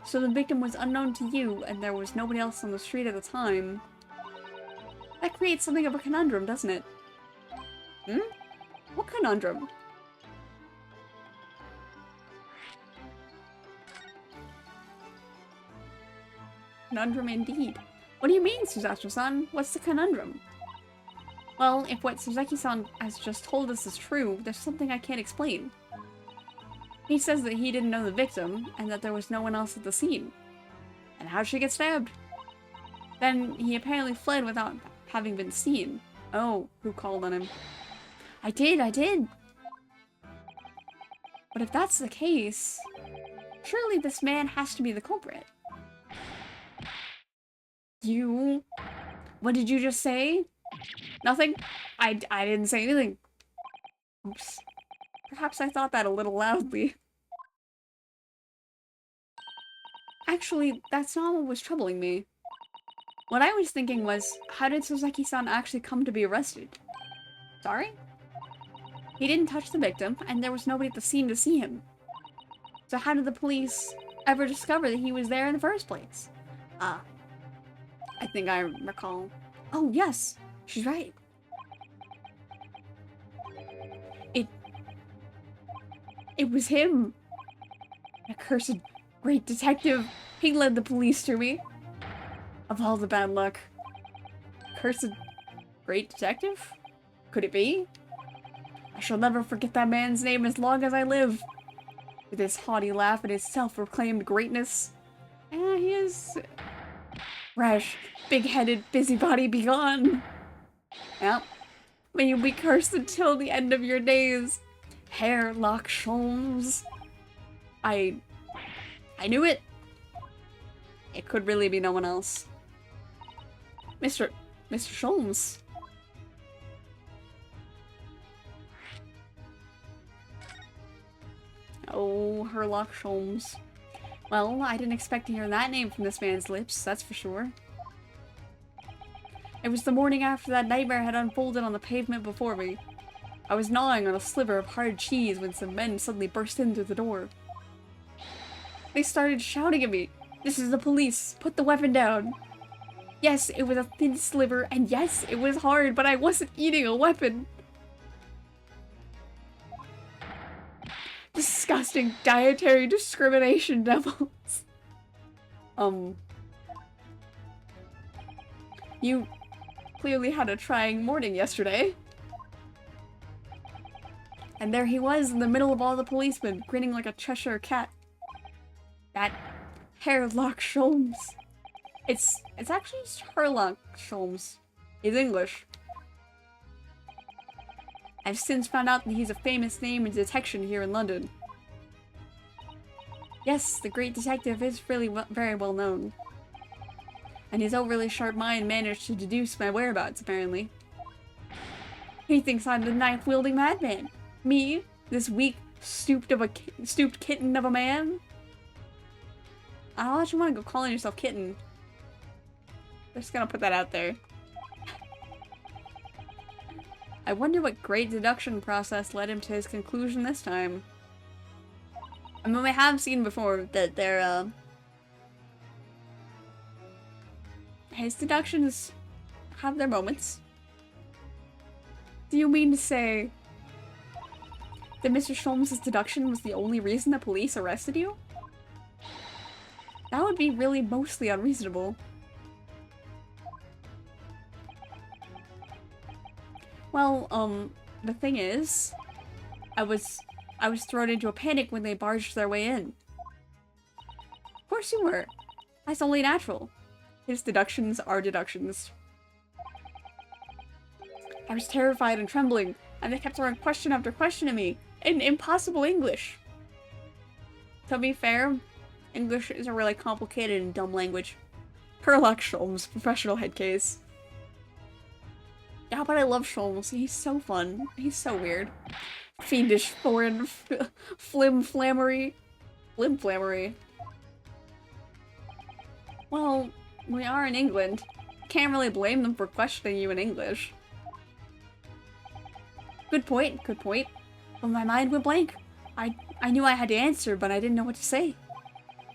Speaker 1: So the victim was unknown to you, and there was nobody else on the street at the time. That creates something of a conundrum, doesn't it? Hmm? What conundrum? Conundrum indeed. What do you mean, Suzato-san? What's the conundrum? Well, if what Soseki-san has just told us is true, there's something I can't explain. He says that he didn't know the victim, and that there was no one else at the scene. And how'd she get stabbed? Then he apparently fled without having been seen. Oh, who called on him? I did! But if that's the case, surely this man has to be the culprit. You... What did you just say? Nothing? I didn't say anything. Oops. Perhaps I thought that a little loudly. Actually, that's not what was troubling me. What I was thinking was, how did Soseki-san actually come to be arrested? Sorry? He didn't touch the victim, and there was nobody at the scene to see him. So how did the police ever discover that he was there in the first place? Ah. I think I recall. Oh, yes! She's right. It was him! An accursed great detective. He led the police to me. Of all the bad luck. Accursed great detective? Could it be? I shall never forget that man's name as long as I live. With his haughty laugh and his self-proclaimed greatness. He is... Rash, big-headed busybody, be gone. Yep. May you be cursed until the end of your days. Herr Sholmes. I knew it. It could really be no one else. Mr. Sholmes. Oh, Herlock Sholmes. Well, I didn't expect to hear that name from this man's lips, that's for sure. It was the morning after that nightmare had unfolded on the pavement before me. I was gnawing on a sliver of hard cheese when some men suddenly burst in through the door. They started shouting at me. This is the police. Put the weapon down. Yes, it was a thin sliver, and yes, it was hard, but I wasn't eating a weapon. Disgusting dietary discrimination devils. You clearly had a trying morning yesterday. And there he was in the middle of all the policemen, grinning like a Cheshire cat. That Herlock Sholmes. It's actually just Herlock Sholmes. He's English. I've since found out that he's a famous name in detection here in London. Yes, the great detective is really very well known. And his overly sharp mind managed to deduce my whereabouts, apparently. He thinks I'm the knife-wielding madman. Me? This weak, stooped kitten of a man? I don't let you want to go calling yourself kitten. I'm just gonna put that out there. I wonder what great deduction process led him to his conclusion this time. I mean, we have seen before that his deductions have their moments. Do you mean to say that Mr. Sholmes' deduction was the only reason the police arrested you? That would be really mostly unreasonable. Well, the thing is, I was thrown into a panic when they barged their way in. Of course you were. That's only natural. His deductions are deductions. I was terrified and trembling, and they kept throwing question after question at me, in impossible English. To be fair, English is a really complicated and dumb language. Herlock Sholmes, professional head case. Yeah, but I love Sholmes. He's so fun. He's so weird. Fiendish foreign flim-flammery. Flim-flammery. Well, we are in England. Can't really blame them for questioning you in English. Good point, good point. But my mind went blank. I knew I had to answer, but I didn't know what to say.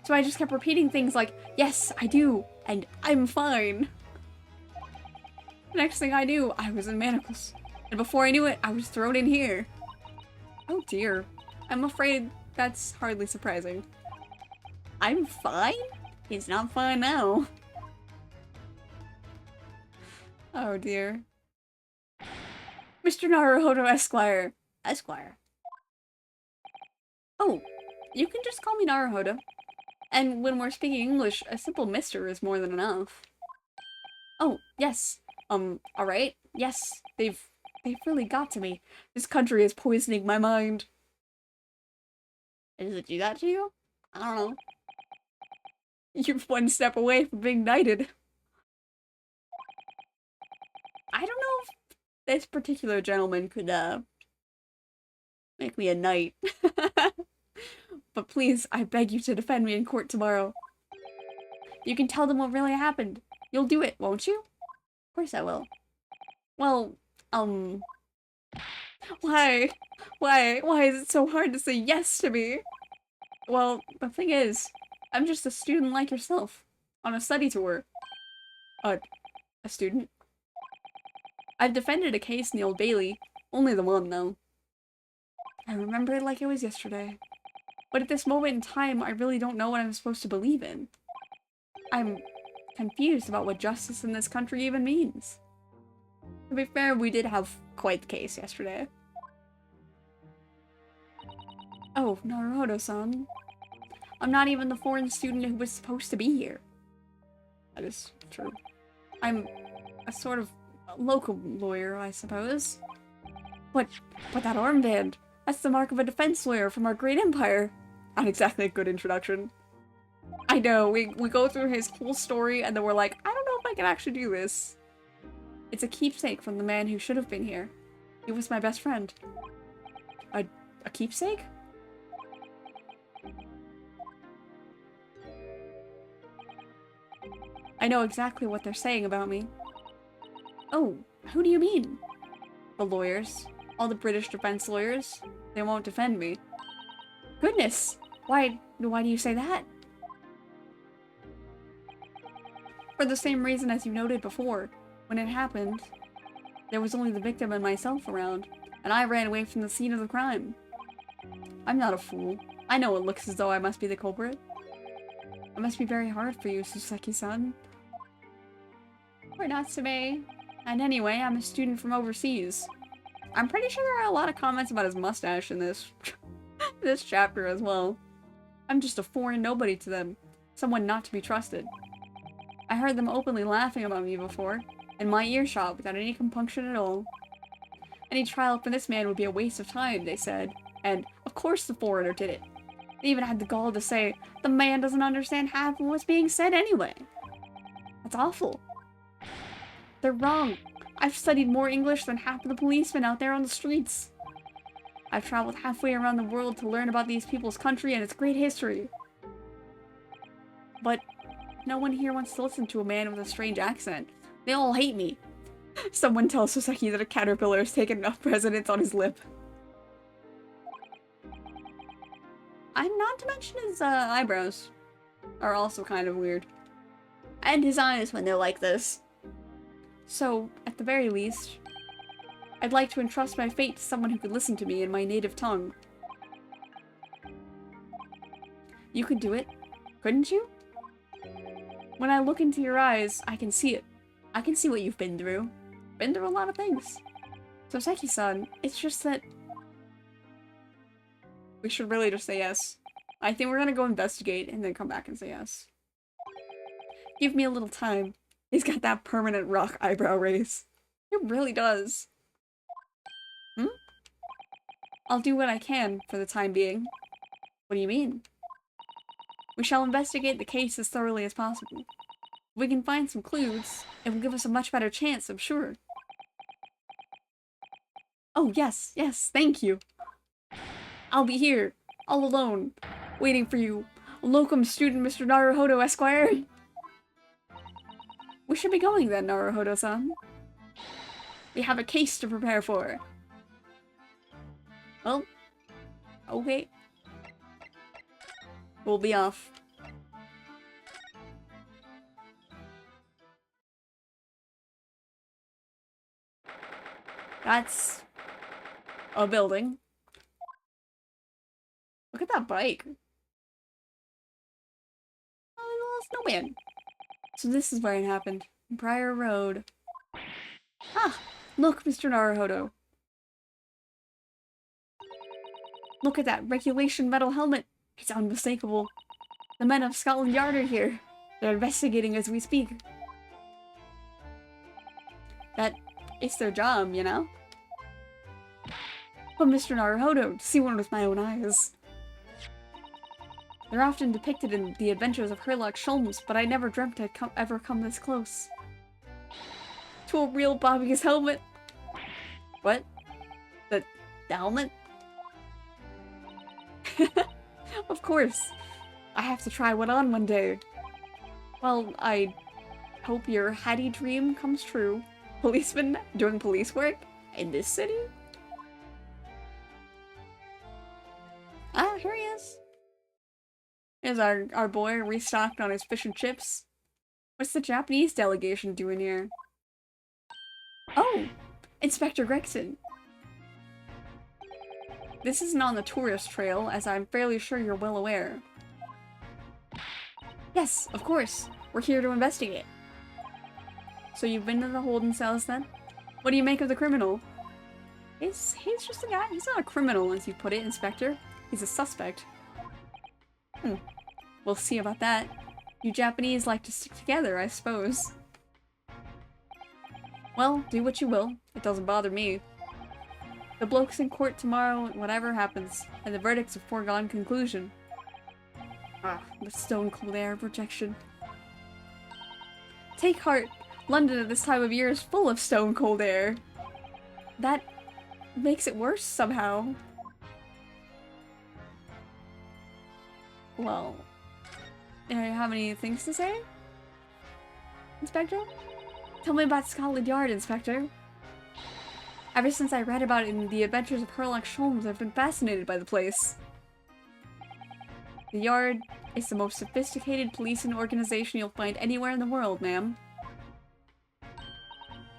Speaker 1: So I just kept repeating things like, yes, I do, and I'm fine. The next thing I knew, I was in manacles. And before I knew it, I was thrown in here. Oh dear. I'm afraid that's hardly surprising. I'm fine? He's not fine now. Oh dear. Mr. Naruhodo Esquire. Esquire. Oh, you can just call me Naruhodo. And when we're speaking English, a simple mister is more than enough. Oh, yes. Alright. Yes, they've really got to me. This country is poisoning my mind. Does it do that to you? I don't know. You're one step away from being knighted. I don't know if this particular gentleman could, make me a knight. But please, I beg you to defend me in court tomorrow. You can tell them what really happened. You'll do it, won't you? Of course I will. Well, why? Why is it so hard to say yes to me? Well, the thing is, I'm just a student like yourself, on a study tour. A student? I've defended a case in the Old Bailey, only the one, though. I remember it like it was yesterday. But at this moment in time, I really don't know what I'm supposed to believe in. I'm confused about what justice in this country even means. To be fair, we did have quite the case yesterday. Oh, Naruto-san. I'm not even the foreign student who was supposed to be here. That is true. I'm a sort of local lawyer, I suppose. But that armband, that's the mark of a defense lawyer from our great empire. Not exactly a good introduction. I know, we go through his whole story and then we're like, I don't know if I can actually do this. It's a keepsake from the man who should have been here. He was my best friend. A keepsake? I know exactly what they're saying about me. Oh, who do you mean? The lawyers. All the British defense lawyers. They won't defend me. Goodness! Why do you say that? For the same reason as you noted before. When it happened, there was only the victim and myself around, and I ran away from the scene of the crime. I'm not a fool. I know it looks as though I must be the culprit. It must be very hard for you, Suseki-san. Or Natsume. And anyway, I'm a student from overseas. I'm pretty sure there are a lot of comments about his mustache in this this chapter as well. I'm just a foreign nobody to them. Someone not to be trusted. I heard them openly laughing about me before, in my earshot without any compunction at all. Any trial for this man would be a waste of time, they said. And, of course the foreigner did it. They even had the gall to say, the man doesn't understand half of what's being said anyway. That's awful. They're wrong. I've studied more English than half of the policemen out there on the streets. I've traveled halfway around the world to learn about these people's country and its great history. But no one here wants to listen to a man with a strange accent. They all hate me. Someone tells Soseki that a caterpillar has taken up residence on his lip. I'm not to mention his eyebrows are also kind of weird. And his eyes when they're like this. So, at the very least, I'd like to entrust my fate to someone who could listen to me in my native tongue. You could do it, couldn't you? When I look into your eyes, I can see it. I can see what you've been through. Been through a lot of things. So Seki-san, it's just that... We should really just say yes. I think we're gonna go investigate and then come back and say yes. Give me a little time. He's got that permanent rock eyebrow raise. It really does. I'll do what I can for the time being. What do you mean? We shall investigate the case as thoroughly as possible. If we can find some clues, it will give us a much better chance, I'm sure. Oh, yes, thank you. I'll be here, all alone, waiting for you, locum student Mr. Naruhodo, Esquire. We should be going then, Naruhodo-san. We have a case to prepare for. Well, okay. We'll be off. That's a building. Look at that bike. Oh, little snowman. So this is where it happened. Briar Road. Ah! Look, Mr. Naruhodo. Look at that regulation metal helmet. It's unmistakable. The men of Scotland Yard are here. They're investigating as we speak. That is their job, you know? But Mr. Naruhodo, to see one with my own eyes. They're often depicted in the adventures of Sherlock Holmes, but I never dreamt I'd ever come this close. To a real Bobby's helmet. What? The helmet? Of course. I have to try one on one day. Well, I hope your Hattie dream comes true. Policeman doing police work in this city? Ah, here he is. Here's our boy restocked on his fish and chips. What's the Japanese delegation doing here? Oh! Inspector Gregson. This isn't on the tourist trail, as I'm fairly sure you're well aware. Yes, of course. We're here to investigate. So you've been to the holding cells then? What do you make of the criminal? He's just a guy. He's not a criminal, as you put it, Inspector. He's a suspect. We'll see about that. You Japanese like to stick together, I suppose. Well, do what you will. It doesn't bother me. The bloke's in court tomorrow, whatever happens, and the verdict's a foregone conclusion. Ah, the stone cold air of rejection. Take heart. London at this time of year is full of stone cold air. That makes it worse somehow. Well, do you have any things to say, Inspector? Tell me about Scotland Yard, Inspector. Ever since I read about it in The Adventures of Sherlock Holmes, I've been fascinated by the place. The Yard is the most sophisticated policing organization you'll find anywhere in the world, ma'am.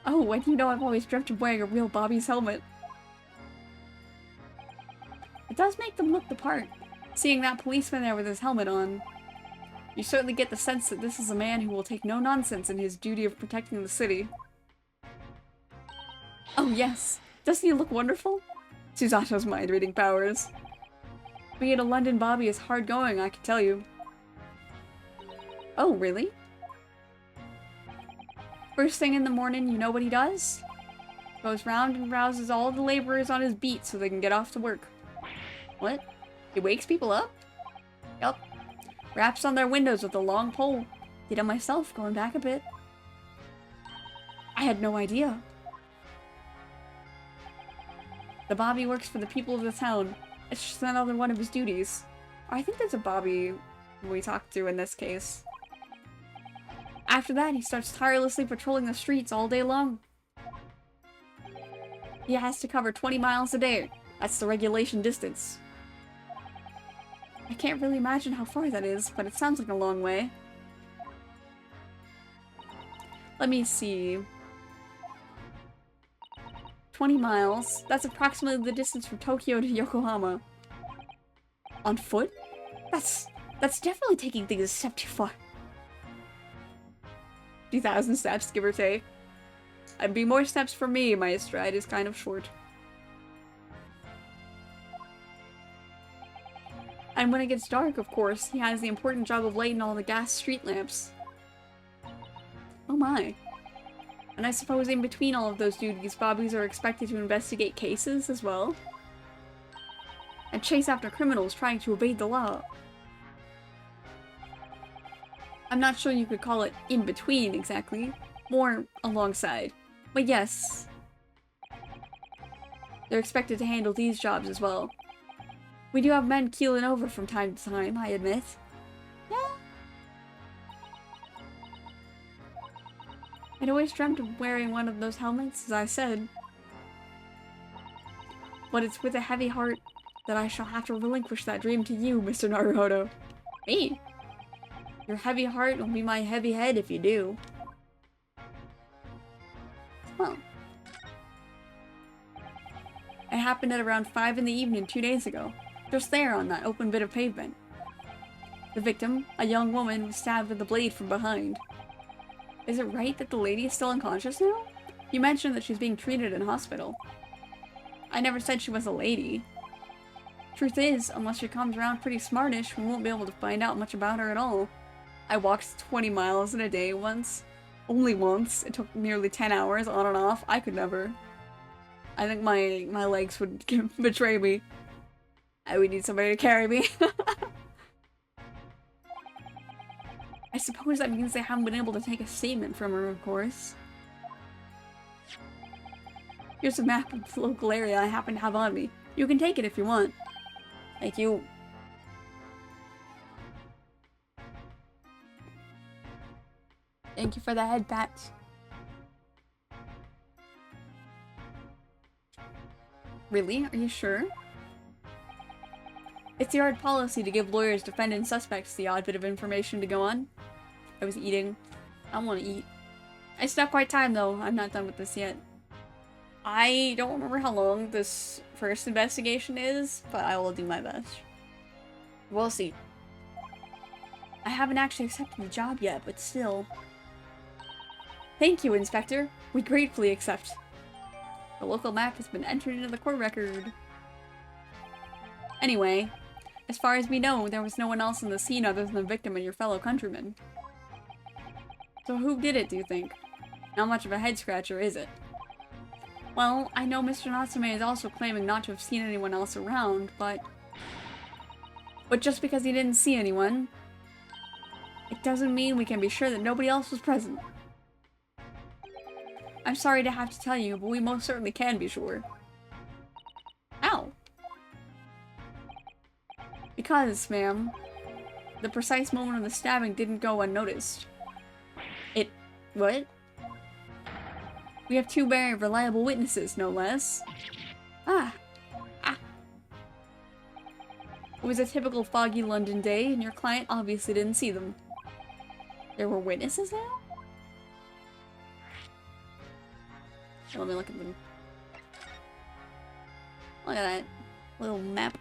Speaker 1: Oh, and you know I've always dreamt of wearing a real Bobby's helmet. It does make them look the part, seeing that policeman there with his helmet on. You certainly get the sense that this is a man who will take no nonsense in his duty of protecting the city. Oh yes, doesn't he look wonderful? Susato's mind-reading powers. Being a London Bobby is hard going, I can tell you. Oh, really? First thing in the morning, you know what he does? Goes round and rouses all the laborers on his beat so they can get off to work. What? He wakes people up? Yup. Raps on their windows with a long pole. Did it myself, going back a bit. I had no idea. The Bobby works for the people of the town. It's just another one of his duties. I think there's a Bobby we talked to in this case. After that, he starts tirelessly patrolling the streets all day long. He has to cover 20 miles a day. That's the regulation distance. I can't really imagine how far that is, but it sounds like a long way. Let me see. 20 miles. That's approximately the distance from Tokyo to Yokohama. On foot? That's definitely taking things a step too far. 2,000 steps, give or take. I'd be more steps for me, my stride is kind of short. And when it gets dark, of course, he has the important job of lighting all the gas street lamps. Oh my. And I suppose in between all of those duties, Bobbies are expected to investigate cases as well. And chase after criminals trying to evade the law. I'm not sure you could call it in between exactly, more alongside. But yes, they're expected to handle these jobs as well. We do have men keeling over from time to time, I admit. Yeah. I'd always dreamt of wearing one of those helmets, as I said. But it's with a heavy heart that I shall have to relinquish that dream to you, Mr. Naruhodo. Me? Your heavy heart will be my heavy head if you do. Well. It happened at around 5 in the evening 2 days ago. Just there on that open bit of pavement. The victim, a young woman, was stabbed with a blade from behind. Is it right that the lady is still unconscious now? You mentioned that she's being treated in hospital. I never said she was a lady. Truth is, unless she comes around pretty smartish, we won't be able to find out much about her at all. I walked 20 miles in a day once. Only once. It took nearly 10 hours on and off. I could never. I think my legs would betray me. I would need somebody to carry me. I suppose that means they haven't been able to take a statement from her, of course. Here's a map of the local area I happen to have on me. You can take it if you want. Thank you. Thank you for the head pat. Really? Are you sure? It's the yard policy to give lawyers, defendants, suspects the odd bit of information to go on. I was eating. I want to eat. I still have quite time though. I'm not done with this yet. I don't remember how long this first investigation is, but I will do my best. We'll see. I haven't actually accepted the job yet, but still. Thank you, Inspector. We gratefully accept. The local map has been entered into the court record. Anyway, as far as we know, there was no one else in the scene other than the victim and your fellow countrymen. So who did it, do you think? Not much of a head-scratcher, is it? Well, I know Mr. Natsume is also claiming not to have seen anyone else around, but just because he didn't see anyone, it doesn't mean we can be sure that nobody else was present. I'm sorry to have to tell you, but we most certainly can be sure. Ow! Because, ma'am, the precise moment of the stabbing didn't go unnoticed. What? We have two very reliable witnesses, no less. Ah. It was a typical foggy London day, and your client obviously didn't see them. There were witnesses now? Let me look at them. Look at that little map.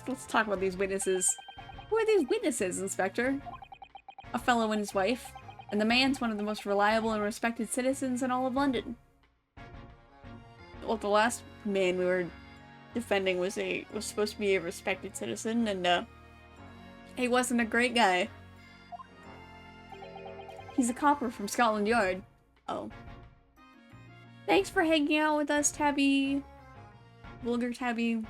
Speaker 1: Let's talk about these witnesses. Who are these witnesses, Inspector? A fellow and his wife, and the man's one of the most reliable and respected citizens in all of London. Well, the last man we were defending was supposed to be a respected citizen, and he wasn't a great guy. He's a copper from Scotland Yard. Oh. Thanks for hanging out with us, Tabby. Vulgar Tabby.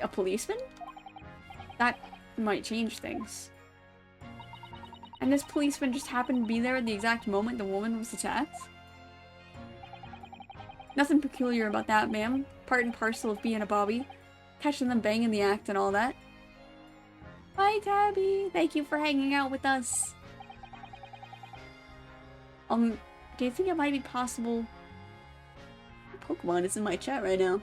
Speaker 1: A policeman? That might change things. And this policeman just happened to be there at the exact moment the woman was attacked? Nothing peculiar about that, ma'am. Part and parcel of being a bobby. Catching them banging the act and all that. Bye, Tabby! Thank you for hanging out with us. Do you think it might be possible... Pokemon is in my chat right now.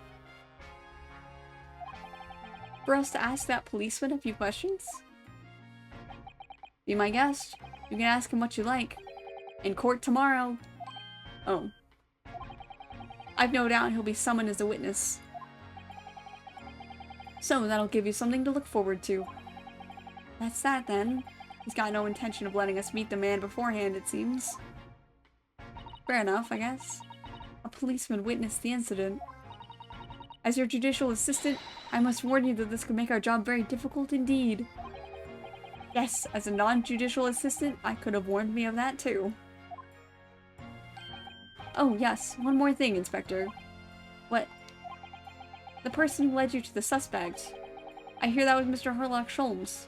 Speaker 1: For us to ask that policeman a few questions? Be my guest. You can ask him what you like. In court tomorrow. Oh. I've no doubt he'll be summoned as a witness. So that'll give you something to look forward to. That's that then. He's got no intention of letting us meet the man beforehand, it seems. Fair enough, I guess. A policeman witnessed the incident. As your judicial assistant, I must warn you that this could make our job very difficult indeed. Yes, as a non-judicial assistant, I could have warned me of that too. Oh yes, one more thing, Inspector. What? The person who led you to the suspect. I hear that was Mr. Herlock Sholmes.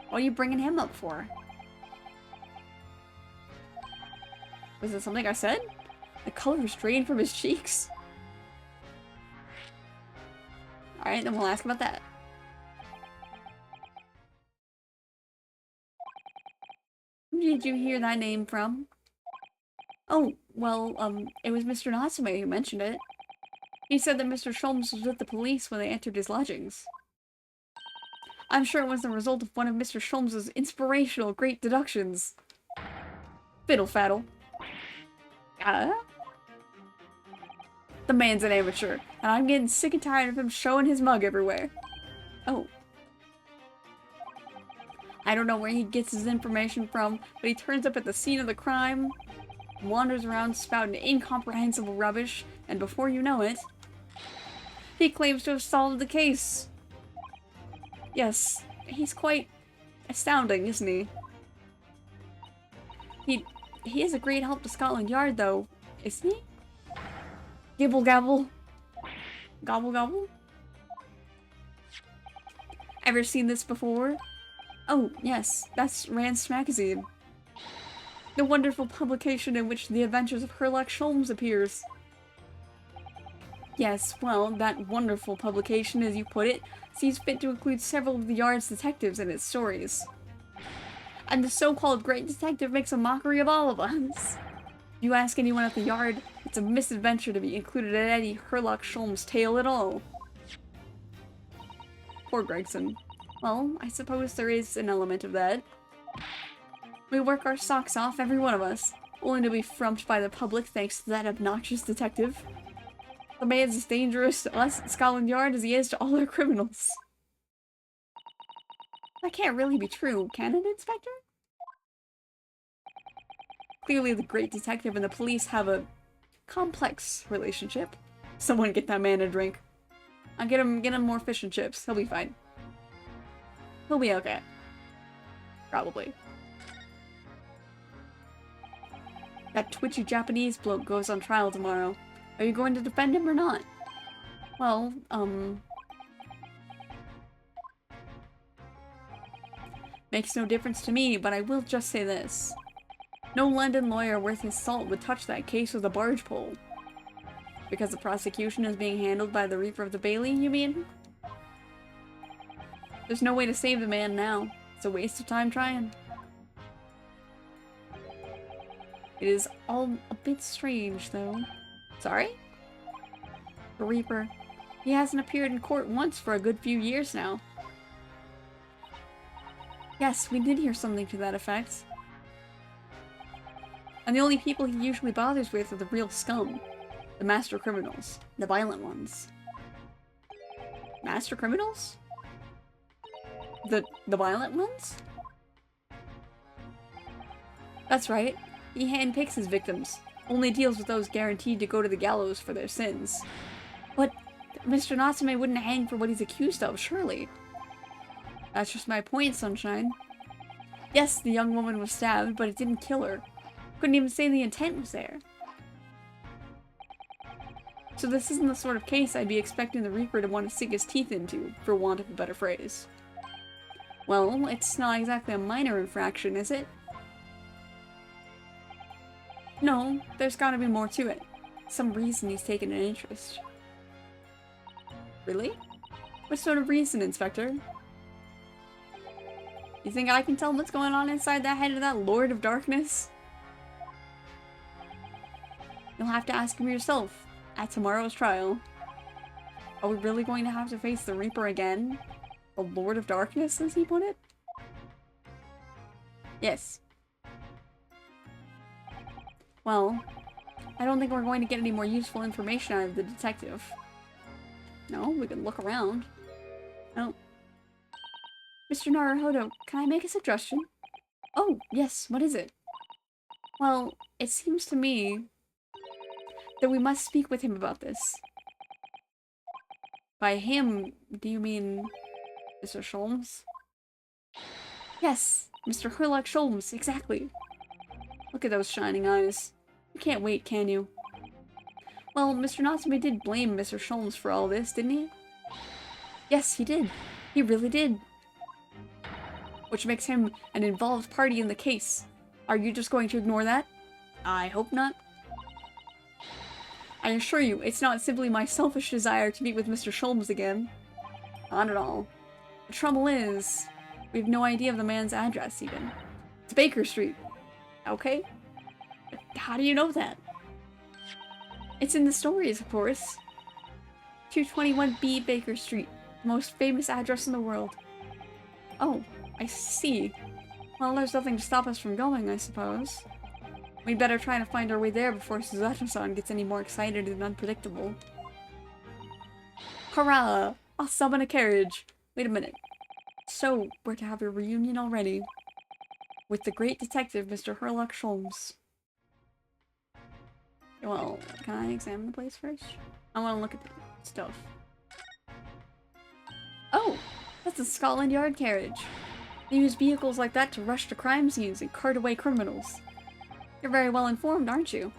Speaker 1: What are you bringing him up for? Was it something I said? The color was drained from his cheeks. Alright, then we'll ask about that. Who did you hear that name from? Oh, well, it was Mr. Natsume who mentioned it. He said that Mr. Sholmes was with the police when they entered his lodgings. I'm sure it was the result of one of Mr. Sholmes' inspirational great deductions. Fiddle faddle. The man's an amateur, and I'm getting sick and tired of him showing his mug everywhere. Oh. I don't know where he gets his information from, but he turns up at the scene of the crime, wanders around spouting incomprehensible rubbish, and before you know it, he claims to have solved the case. Yes, he's quite astounding, isn't he? He is a great help to Scotland Yard, though, isn't he? Gibble gabble. Gobble gobble. Ever seen this before? Oh, yes, that's Rance Magazine. The wonderful publication in which the adventures of Herlock Sholmes appears. Yes, well, that wonderful publication, as you put it, sees fit to include several of the Yard's detectives in its stories. And the so-called great detective makes a mockery of all of us. If you ask anyone at the Yard, it's a misadventure to be included in any Herlock Sholmes tale at all. Poor Gregson. Well, I suppose there is an element of that. We work our socks off, every one of us, only to be frumped by the public thanks to that obnoxious detective. The man's as dangerous to us at Scotland Yard as he is to all our criminals. That can't really be true, can it, Inspector? Clearly the great detective and the police have a complex relationship. Someone get that man a drink. I'll get him more fish and chips. He'll be fine. He'll be okay. Probably. That twitchy Japanese bloke goes on trial tomorrow. Are you going to defend him or not? Well, makes no difference to me, but I will just say this. No London lawyer worth his salt would touch that case with a barge pole. Because the prosecution is being handled by the Reaper of the Bailey, you mean? There's no way to save the man now. It's a waste of time trying. It is all a bit strange, though. Sorry? The Reaper. He hasn't appeared in court once for a good few years now. Yes, we did hear something to that effect. And the only people he usually bothers with are the real scum. The master criminals. The violent ones. Master criminals? The violent ones? That's right. He handpicks his victims. Only deals with those guaranteed to go to the gallows for their sins. But Mr. Natsume wouldn't hang for what he's accused of, surely. That's just my point, Sunshine. Yes, the young woman was stabbed, but it didn't kill her. Couldn't even say the intent was there. So this isn't the sort of case I'd be expecting the Reaper to want to sink his teeth into, for want of a better phrase. Well, it's not exactly a minor infraction, is it? No, there's gotta be more to it. Some reason he's taken an interest. Really? What sort of reason, Inspector? You think I can tell what's going on inside that head of that Lord of Darkness? You'll have to ask him yourself at tomorrow's trial. Are we really going to have to face the Reaper again? The Lord of Darkness, as he put it? Yes. Well, I don't think we're going to get any more useful information out of the detective. No, we can look around. Oh. Mr. Naruhodo, can I make a suggestion? Oh, yes, what is it? Well, it seems to me that we must speak with him about this. By him, do you mean Mr. Sholmes? Yes, Mr. Herlock Sholmes, exactly. Look at those shining eyes. You can't wait, can you? Well, Mr. Natsume did blame Mr. Sholmes for all this, didn't he? Yes, he did. He really did. Which makes him an involved party in the case. Are you just going to ignore that? I hope not. I assure you, it's not simply my selfish desire to meet with Mr. Sholmes again. Not at all. The trouble is, we have no idea of the man's address, even. It's Baker Street. Okay? How do you know that? It's in the stories, of course. 221B Baker Street, the most famous address in the world. Oh, I see. Well, there's nothing to stop us from going, I suppose. We'd better try to find our way there before Suzato-san gets any more excited and unpredictable. Hurrah! I'll summon a carriage! Wait a minute. So, we're to have a reunion already. With the great detective, Mr. Herlock Sholmes. Well, can I examine the place first? I want to look at the stuff. Oh! That's a Scotland Yard carriage. They use vehicles like that to rush to crime scenes and cart away criminals. You're very well informed, aren't you?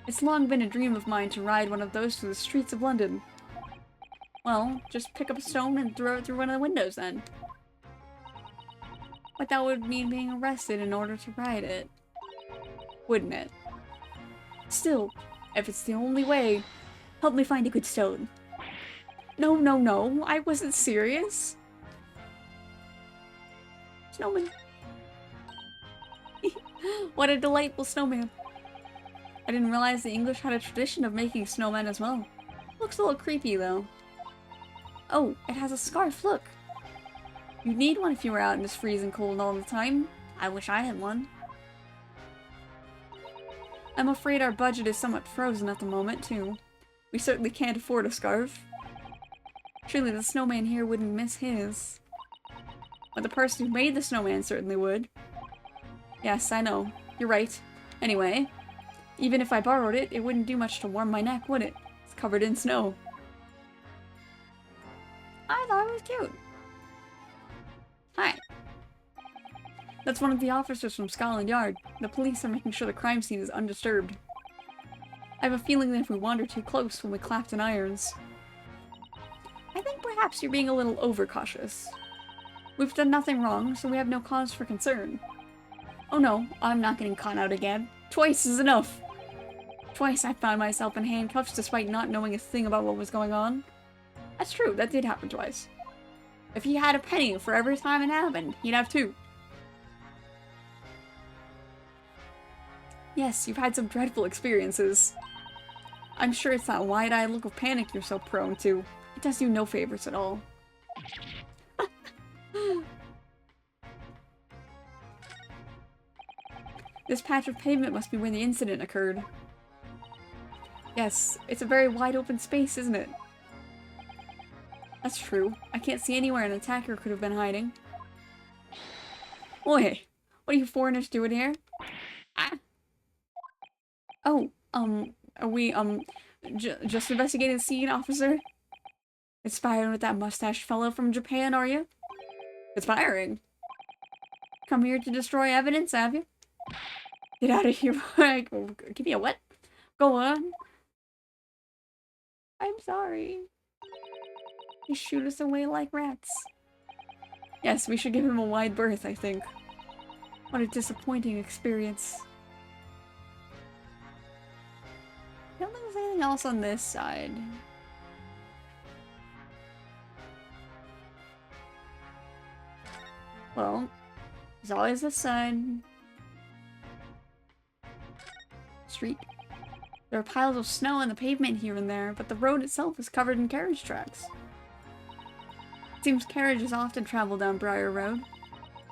Speaker 1: It's long been a dream of mine to ride one of those through the streets of London. Well, just pick up a stone and throw it through one of the windows then. But that would mean being arrested in order to ride it. Wouldn't it? Still, if it's the only way, help me find a good stone. No, no, no, I wasn't serious. Snowman. What a delightful snowman. I didn't realize the English had a tradition of making snowmen as well. Looks a little creepy though. Oh, it has a scarf, look. You'd need one if you were out in this freezing cold all the time. I wish I had one. I'm afraid our budget is somewhat frozen at the moment, too. We certainly can't afford a scarf. Surely the snowman here wouldn't miss his. But the person who made the snowman certainly would. Yes, I know. You're right. Anyway, even if I borrowed it, it wouldn't do much to warm my neck, would it? It's covered in snow. I thought it was cute. Hi. That's one of the officers from Scotland Yard. The police are making sure the crime scene is undisturbed. I have a feeling that if we wander too close, we'll be clapped in irons. I think perhaps you're being a little overcautious. We've done nothing wrong, so we have no cause for concern. Oh no, I'm not getting caught out again. Twice is enough! Twice I found myself in handcuffs despite not knowing a thing about what was going on. That's true, that did happen twice. If he had a penny for every time it happened, he'd have two. Yes, you've had some dreadful experiences. I'm sure it's that wide-eyed look of panic you're so prone to. It does you no favors at all. This patch of pavement must be where the incident occurred. Yes, it's a very wide open space, isn't it? That's true. I can't see anywhere an attacker could have been hiding. Oi! What are you foreigners doing here? Ah! Oh, are we, just investigating the scene, officer? Inspired with that mustached fellow from Japan, are you? Inspiring? Come here to destroy evidence, have you? Get out of here, give me a what? Go on. I'm sorry. He shoot us away like rats. Yes, we should give him a wide berth, I think. What a disappointing experience. I don't think there's anything else on this side. Well, there's always this side. Street. There are piles of snow on the pavement here and there, but the road itself is covered in carriage tracks. It seems carriages often travel down Briar Road.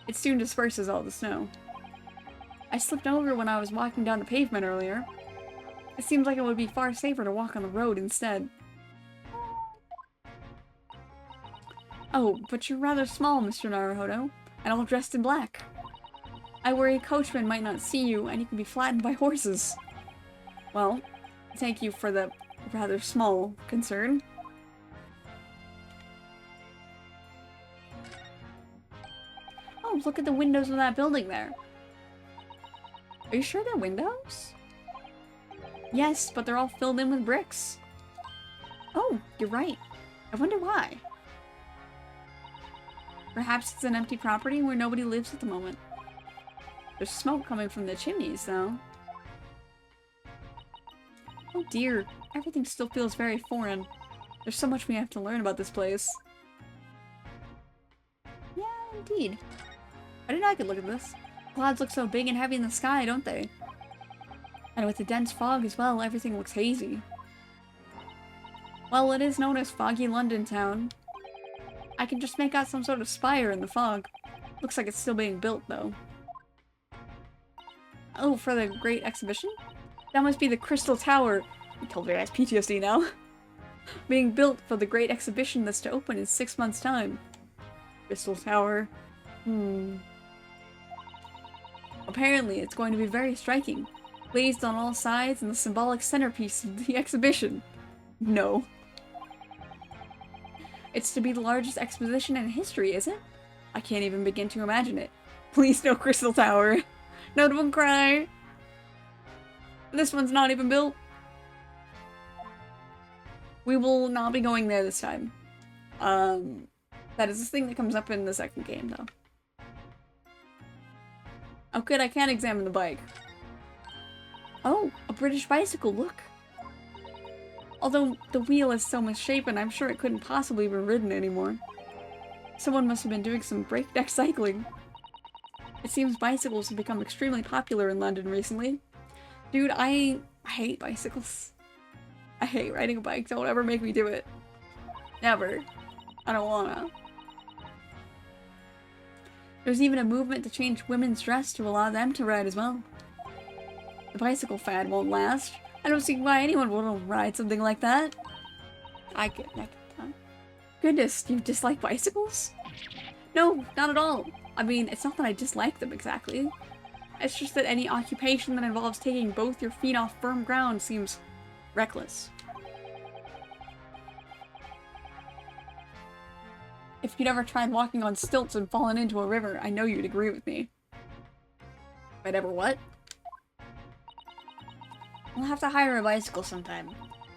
Speaker 1: It soon disperses all the snow. I slipped over when I was walking down the pavement earlier. It seems like it would be far safer to walk on the road instead. Oh, but you're rather small, Mr. Naruhodo, and all dressed in black. I worry a coachman might not see you, and you can be flattened by horses. Well, thank you for the rather small concern. Oh, look at the windows of that building there. Are you sure they're windows? Yes, but they're all filled in with bricks. Oh, you're right. I wonder why. Perhaps it's an empty property where nobody lives at the moment. There's smoke coming from the chimneys, though. Oh dear, everything still feels very foreign. There's so much we have to learn about this place. Yeah, indeed. I didn't know I could look at this. Clouds look so big and heavy in the sky, don't they? And with the dense fog as well, everything looks hazy. Well, it is known as Foggy London Town. I can just make out some sort of spire in the fog. Looks like it's still being built, though. Oh, for the Great Exhibition? That must be the Crystal Tower. I told her I has PTSD now. Being built for the Great Exhibition that's to open in 6 months' time. Crystal Tower. Apparently, it's going to be very striking. Glazed on all sides and the symbolic centerpiece of the exhibition. No. It's to be the largest exposition in history, is it? I can't even begin to imagine it. Please no Crystal Tower. No one cry. This one's not even built. We will not be going there this time. That is the thing that comes up in the second game, though. Oh good, I can't examine the bike. Oh, a British bicycle, look! Although the wheel is so misshapen, I'm sure it couldn't possibly be ridden anymore. Someone must have been doing some breakneck cycling. It seems bicycles have become extremely popular in London recently. Dude, I hate bicycles. I hate riding a bike. Don't ever make me do it. Never. I don't wanna. There's even a movement to change women's dress to allow them to ride as well. The bicycle fad won't last. I don't see why anyone would ride something like that. I get Goodness, you dislike bicycles? No, not at all. I mean, it's not that I dislike them exactly. It's just that any occupation that involves taking both your feet off firm ground seems reckless. If you'd ever tried walking on stilts and fallen into a river, I know you'd agree with me. If I'd ever what? We'll have to hire a bicycle sometime.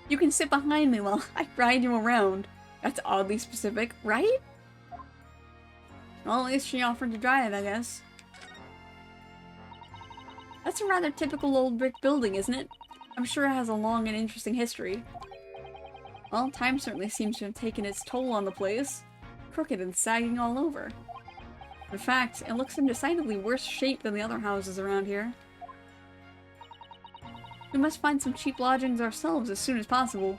Speaker 1: You can sit behind me while I ride you around. That's oddly specific, right? Well, at least she offered to drive, I guess. That's a rather typical old brick building, isn't it? I'm sure it has a long and interesting history. Well, time certainly seems to have taken its toll on the place. Crooked and sagging all over. In fact, it looks in decidedly worse shape than the other houses around here. We must find some cheap lodgings ourselves as soon as possible.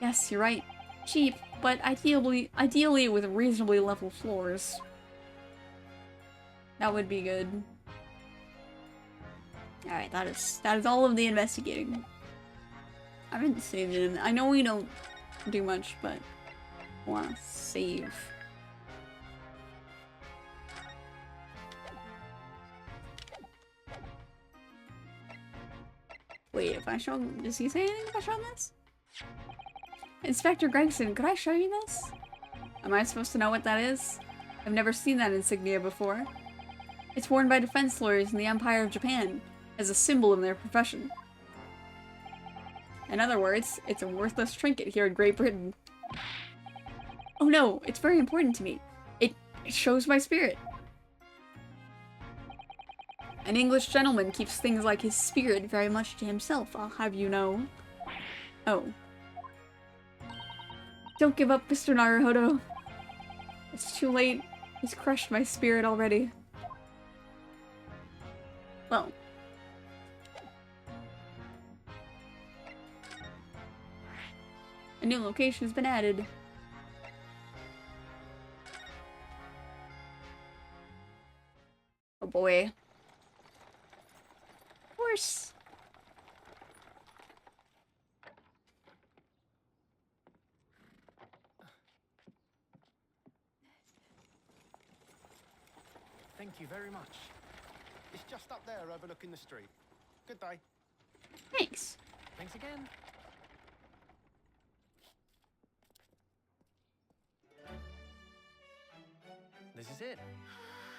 Speaker 1: Yes, you're right. Cheap, but ideally with reasonably level floors. That would be good. Alright, that is all of the investigating. I haven't saved it. I know we don't do much, but I want to save. Wait, if I show him, does he say anything if I show him this? Inspector Gregson, could I show you this? Am I supposed to know what that is? I've never seen that insignia before. It's worn by defense lawyers in the Empire of Japan, as a symbol of their profession. In other words, it's a worthless trinket here in Great Britain. Oh no, it's very important to me. It shows my spirit. An English gentleman keeps things like his spirit very much to himself, I'll have you know. Oh. Don't give up, Mr. Naruhodo. It's too late. He's crushed my spirit already. Well. A new location has been added. Oh boy. Of course.
Speaker 3: Thank you very much. It's just up there overlooking the street. Good day.
Speaker 1: Thanks.
Speaker 3: Thanks again. This is it.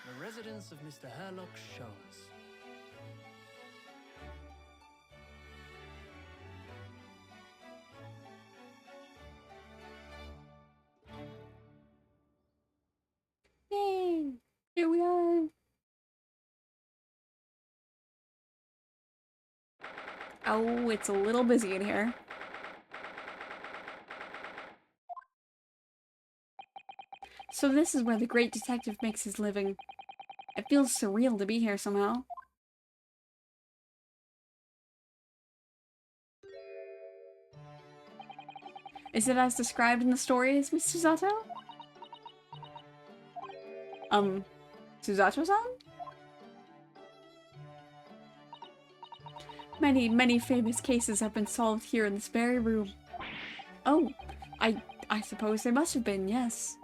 Speaker 3: The residence of Mr. Herlock Sholmes.
Speaker 1: Yay! Here we are. Oh, it's a little busy in here. So this is where the great detective makes his living. It feels surreal to be here somehow. Is it as described in the stories, Miss Susato? Susato-san? Many, many famous cases have been solved here in this very room. Oh, I suppose they must have been, yes.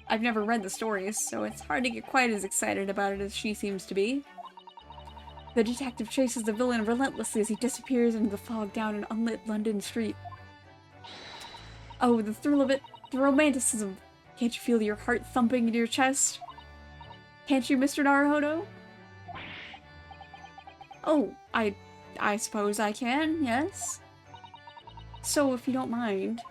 Speaker 1: I've never read the stories, so it's hard to get quite as excited about it as she seems to be. The detective chases the villain relentlessly as he disappears into the fog down an unlit London street. Oh, the thrill of it, the romanticism. Can't you feel your heart thumping into your chest? Can't you, Mr. Naruhodo? Oh, I suppose I can, yes. So, if you don't mind,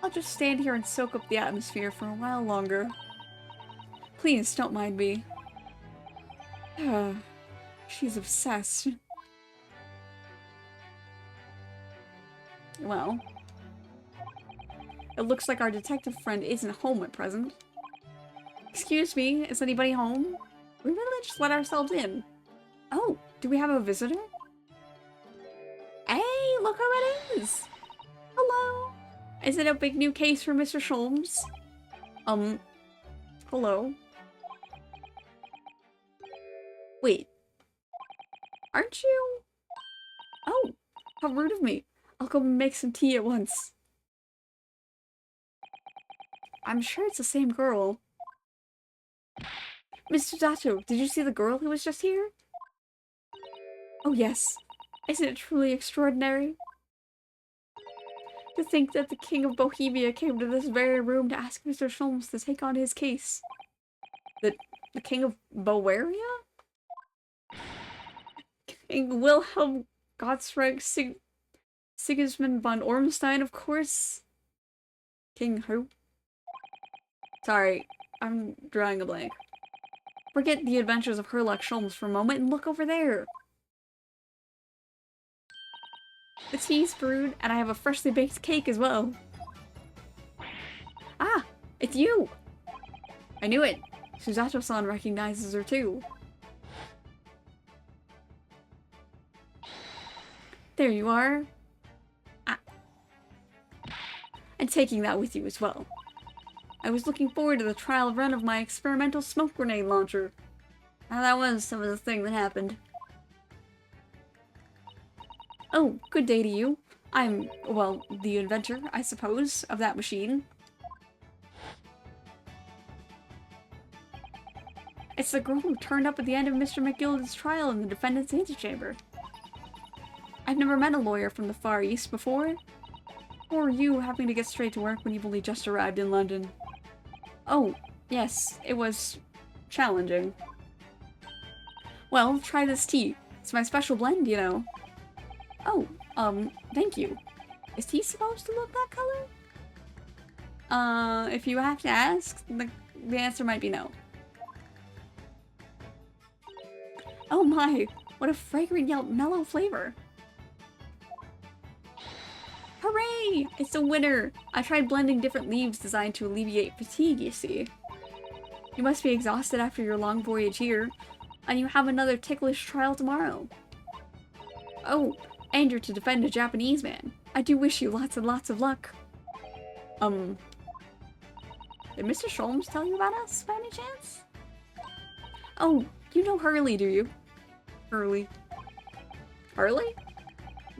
Speaker 1: I'll just stand here and soak up the atmosphere for a while longer. Please, don't mind me. She's obsessed. Well, it looks like our detective friend isn't home at present. Excuse me, is anybody home? We really just let ourselves in. Oh, do we have a visitor? Hey, look who it is! Hello! Is it a big new case for Mr. Sholmes? Hello? Wait. Aren't you? Oh, how rude of me. I'll go make some tea at once. I'm sure it's the same girl. Mr. Zato, did you see the girl who was just here? Oh yes. Isn't it truly extraordinary? To think that the King of Bohemia came to this very room to ask Mr. Sholmes to take on his case. The King of Bowaria? King Wilhelm Gottsreich Sigismund von Ormstein, of course. King who? Sorry, I'm drawing a blank. Forget the adventures of Herlock Sholmes for a moment and look over there. The tea's brewed, and I have a freshly baked cake as well. Ah, it's you! I knew it. Suzato-san recognizes her too. There you are. Ah. And taking that with you as well. I was looking forward to the trial run of my experimental smoke grenade launcher. Now that was some of the thing that happened. Oh, good day to you. I'm, well, the inventor, I suppose, of that machine. It's the girl who turned up at the end of Mr. McGillicuddy's trial in the defendant's antechamber. I've never met a lawyer from the Far East before. Or you having to get straight to work when you've only just arrived in London. Oh, yes, it was challenging. Well, try this tea. It's my special blend, you know. Oh, thank you. Is tea supposed to look that color? If you have to ask, the answer might be no. Oh my, what a fragrant yet mellow flavor. Hooray! It's a winner! I tried blending different leaves designed to alleviate fatigue, you see. You must be exhausted after your long voyage here, and you have another ticklish trial tomorrow. Oh, and you're to defend a Japanese man. I do wish you lots and lots of luck. Did Mr. Sholmes tell you about us, by any chance? Oh, you know Hurley, do you? Hurley. Hurley?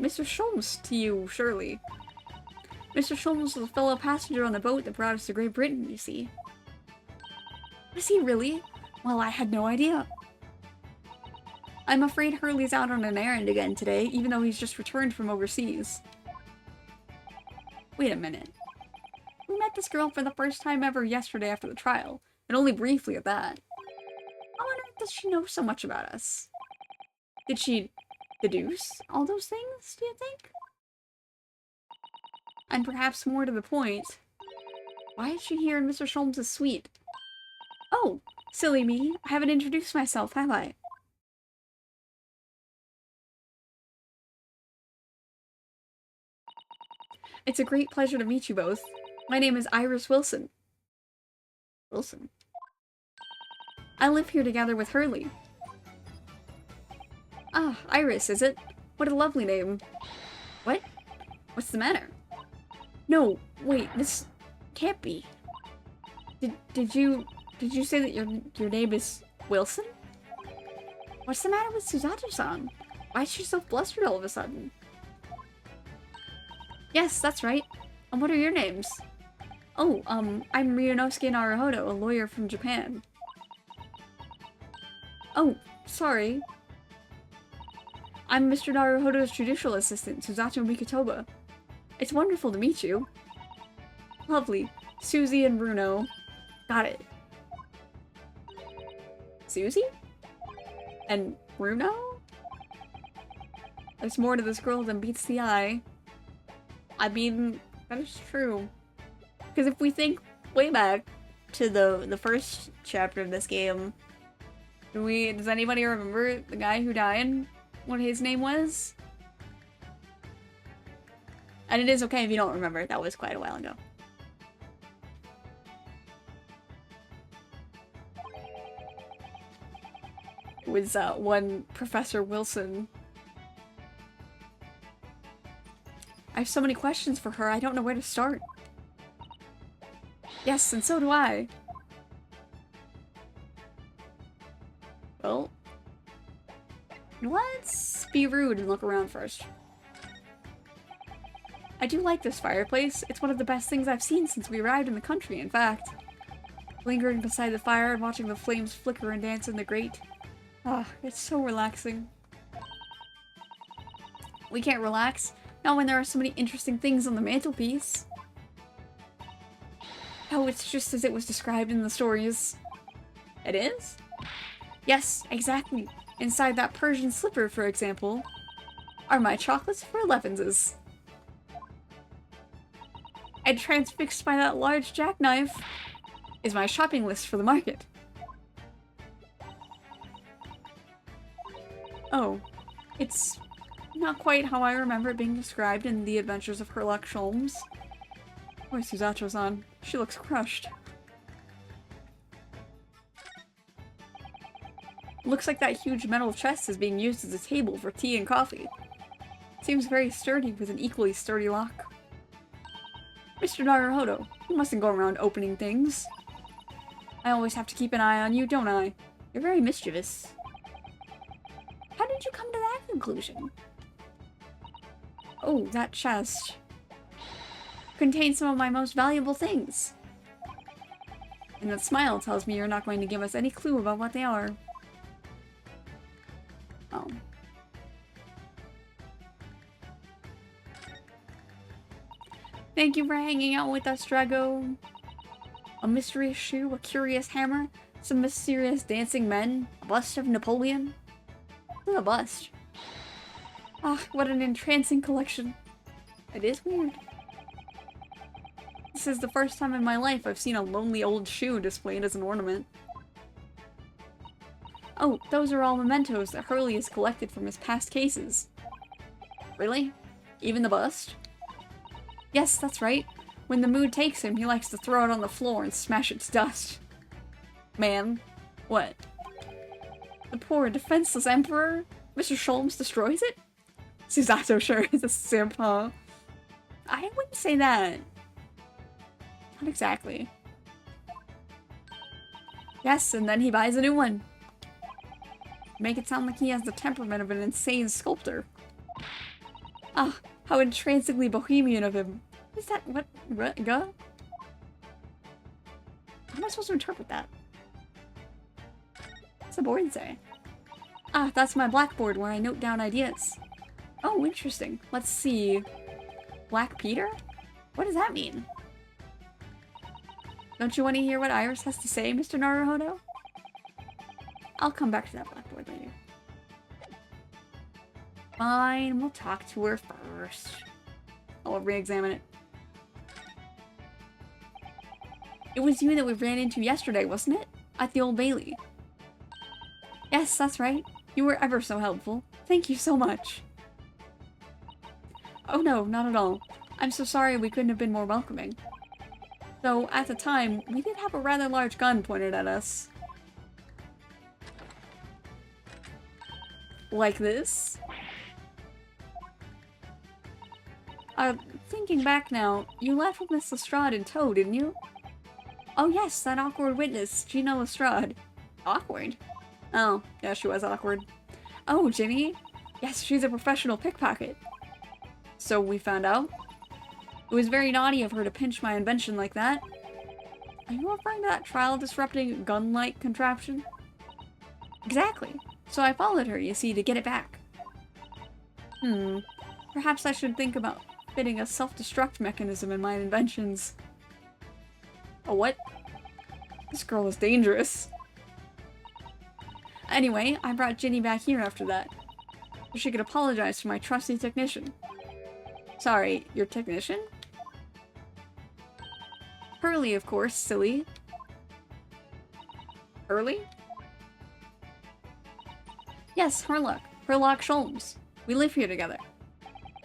Speaker 1: Mr. Sholmes to you, surely. Mr. Sholmes was a fellow passenger on the boat that brought us to Great Britain, you see. Was he really? Well, I had no idea. I'm afraid Hurley's out on an errand again today, even though he's just returned from overseas. Wait a minute. We met this girl for the first time ever yesterday after the trial, and only briefly at that. I wonder, does she know so much about us? Did she deduce all those things, do you think? And perhaps more to the point, why is she here in Mr. Sholmes' suite? Oh, silly me, I haven't introduced myself, have I? It's a great pleasure to meet you both. My name is Iris Wilson. Wilson? I live here together with Hurley. Ah, Iris, is it? What a lovely name. What? What's the matter? No, wait, this can't be. Did you say that your name is Wilson? What's the matter with Suzato-san? Why is she so flustered all of a sudden? Yes, that's right. And what are your names? Oh, I'm Ryunosuke Naruhodo, a lawyer from Japan. Oh, sorry. I'm Mr. Naruhodo's judicial assistant, Suzato Mikotoba. It's wonderful to meet you. Lovely. Susie and Bruno. Got it. Susie? And Bruno? There's more to this girl than meets the eye. I mean, that is true. Because if we think way back to the first chapter of this game, does anybody remember the guy who died? What his name was? And it is okay if you don't remember, that was quite a while ago. It was one Professor Wilson. I have so many questions for her, I don't know where to start. Yes, and so do I. Well, let's be rude and look around first. I do like this fireplace. It's one of the best things I've seen since we arrived in the country, in fact. lingering beside the fire and watching the flames flicker and dance in the grate. Ah, it's so relaxing. We can't relax, not when there are so many interesting things on the mantelpiece. Oh, it's just as it was described in the stories. It is? Yes, exactly. Inside that Persian slipper, for example, are my chocolates for 11s. And transfixed by that large jackknife is my shopping list for the market. Oh, it's not quite how I remember it being described in The Adventures of Sherlock Holmes. Where's Suzato-san? She looks crushed. Looks like that huge metal chest is being used as a table for tea and coffee. Seems very sturdy with an equally sturdy lock. Mr. Naruhodo, you mustn't go around opening things. I always have to keep an eye on you, don't I? You're very mischievous. How did you come to that conclusion? Oh, that chest contains some of my most valuable things. And that smile tells me you're not going to give us any clue about what they are. Oh. Thank you for hanging out with us, Drago. A mysterious shoe, a curious hammer, some mysterious dancing men, a bust of Napoleon. What's a bust? Ah, what an entrancing collection. It is weird. This is the first time in my life I've seen a lonely old shoe displayed as an ornament. Oh, those are all mementos that Hurley has collected from his past cases. Really? Even the bust? Yes, that's right. When the mood takes him, he likes to throw it on the floor and smash it to dust. Man. What? The poor, defenseless emperor? Mr. Sholmes destroys it? Suzato sure is a simp, huh? I wouldn't say that. Not exactly. Yes, and then he buys a new one. Make it sound like he has the temperament of an insane sculptor. Ah, how intrinsically bohemian of him. Is that what? How am I supposed to interpret that? What's the board say? Ah, that's my blackboard where I note down ideas. Oh, interesting. Let's see. Black Peter? What does that mean? Don't you want to hear what Iris has to say, Mr. Naruhodo? I'll come back to that blackboard later. Fine, we'll talk to her first. I'll re-examine it. It was you that we ran into yesterday, wasn't it? At the Old Bailey. Yes, that's right. You were ever so helpful. Thank you so much. Oh no, not at all. I'm so sorry we couldn't have been more welcoming. Though, at the time, we did have a rather large gun pointed at us. Like this? Thinking back now, you left with Miss Lestrade in tow, didn't you? Oh yes, that awkward witness, Gina Lestrade. Awkward? Oh, yeah, she was awkward. Oh, Ginny? Yes, she's a professional pickpocket. So we found out? It was very naughty of her to pinch my invention like that. Are you referring to that trial-disrupting gun-like contraption? Exactly. So I followed her, you see, to get it back. Perhaps I should think about fitting a self-destruct mechanism in my inventions. A what? This girl is dangerous. Anyway, I brought Ginny back here after that. So she could apologize to my trusty technician. Sorry, your technician? Hurley, of course, silly. Hurley? Yes, Herlock. Sherlock Holmes. We live here together.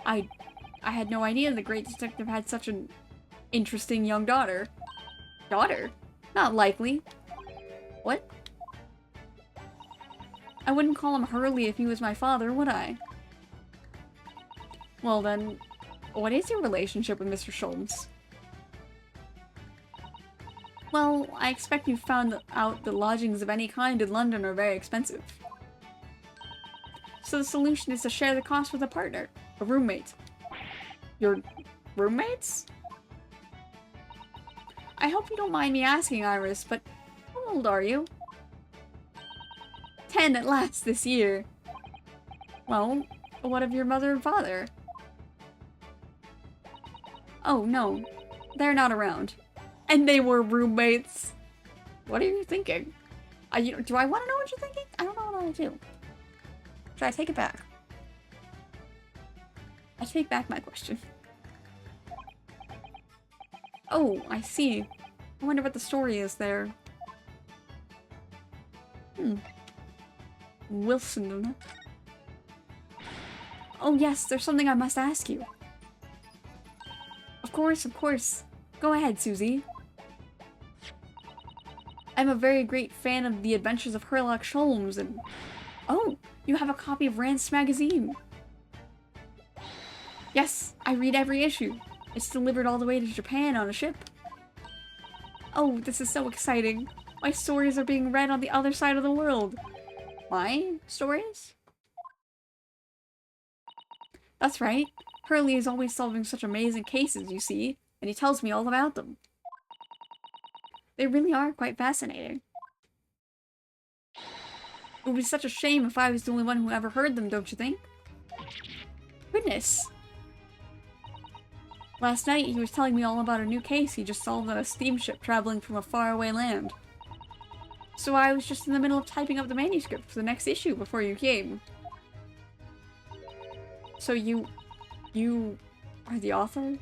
Speaker 1: I had no idea the great detective had such an interesting young daughter. Daughter? Not likely. What? I wouldn't call him Hurley if he was my father, would I? Well then, what is your relationship with Mr. Sholmes? Well, I expect you've found out that lodgings of any kind in London are very expensive. So the solution is to share the cost with a partner, a roommate. Your roommates? I hope you don't mind me asking, Iris, but how old are you? 10 at last this year. Well, what of your mother and father? Oh, no. They're not around. And they were roommates. What are you thinking? Do I want to know what you're thinking? I don't know what I do. Should I take it back? I take back my question. Oh, I see. I wonder what the story is there. Wilson. Oh yes, there's something I must ask you. Of course, of course. Go ahead, Susie. I'm a very great fan of the adventures of Sherlock Holmes and... Oh, you have a copy of Rance magazine. Yes, I read every issue. It's delivered all the way to Japan on a ship. Oh, this is so exciting. My stories are being read on the other side of the world. My stories? That's right. Hurley is always solving such amazing cases, you see, and he tells me all about them. They really are quite fascinating. It would be such a shame if I was the only one who ever heard them, don't you think? Goodness. Last night, he was telling me all about a new case he just solved on a steamship traveling from a faraway land. So I was just in the middle of typing up the manuscript for the next issue before you came. So you are the author?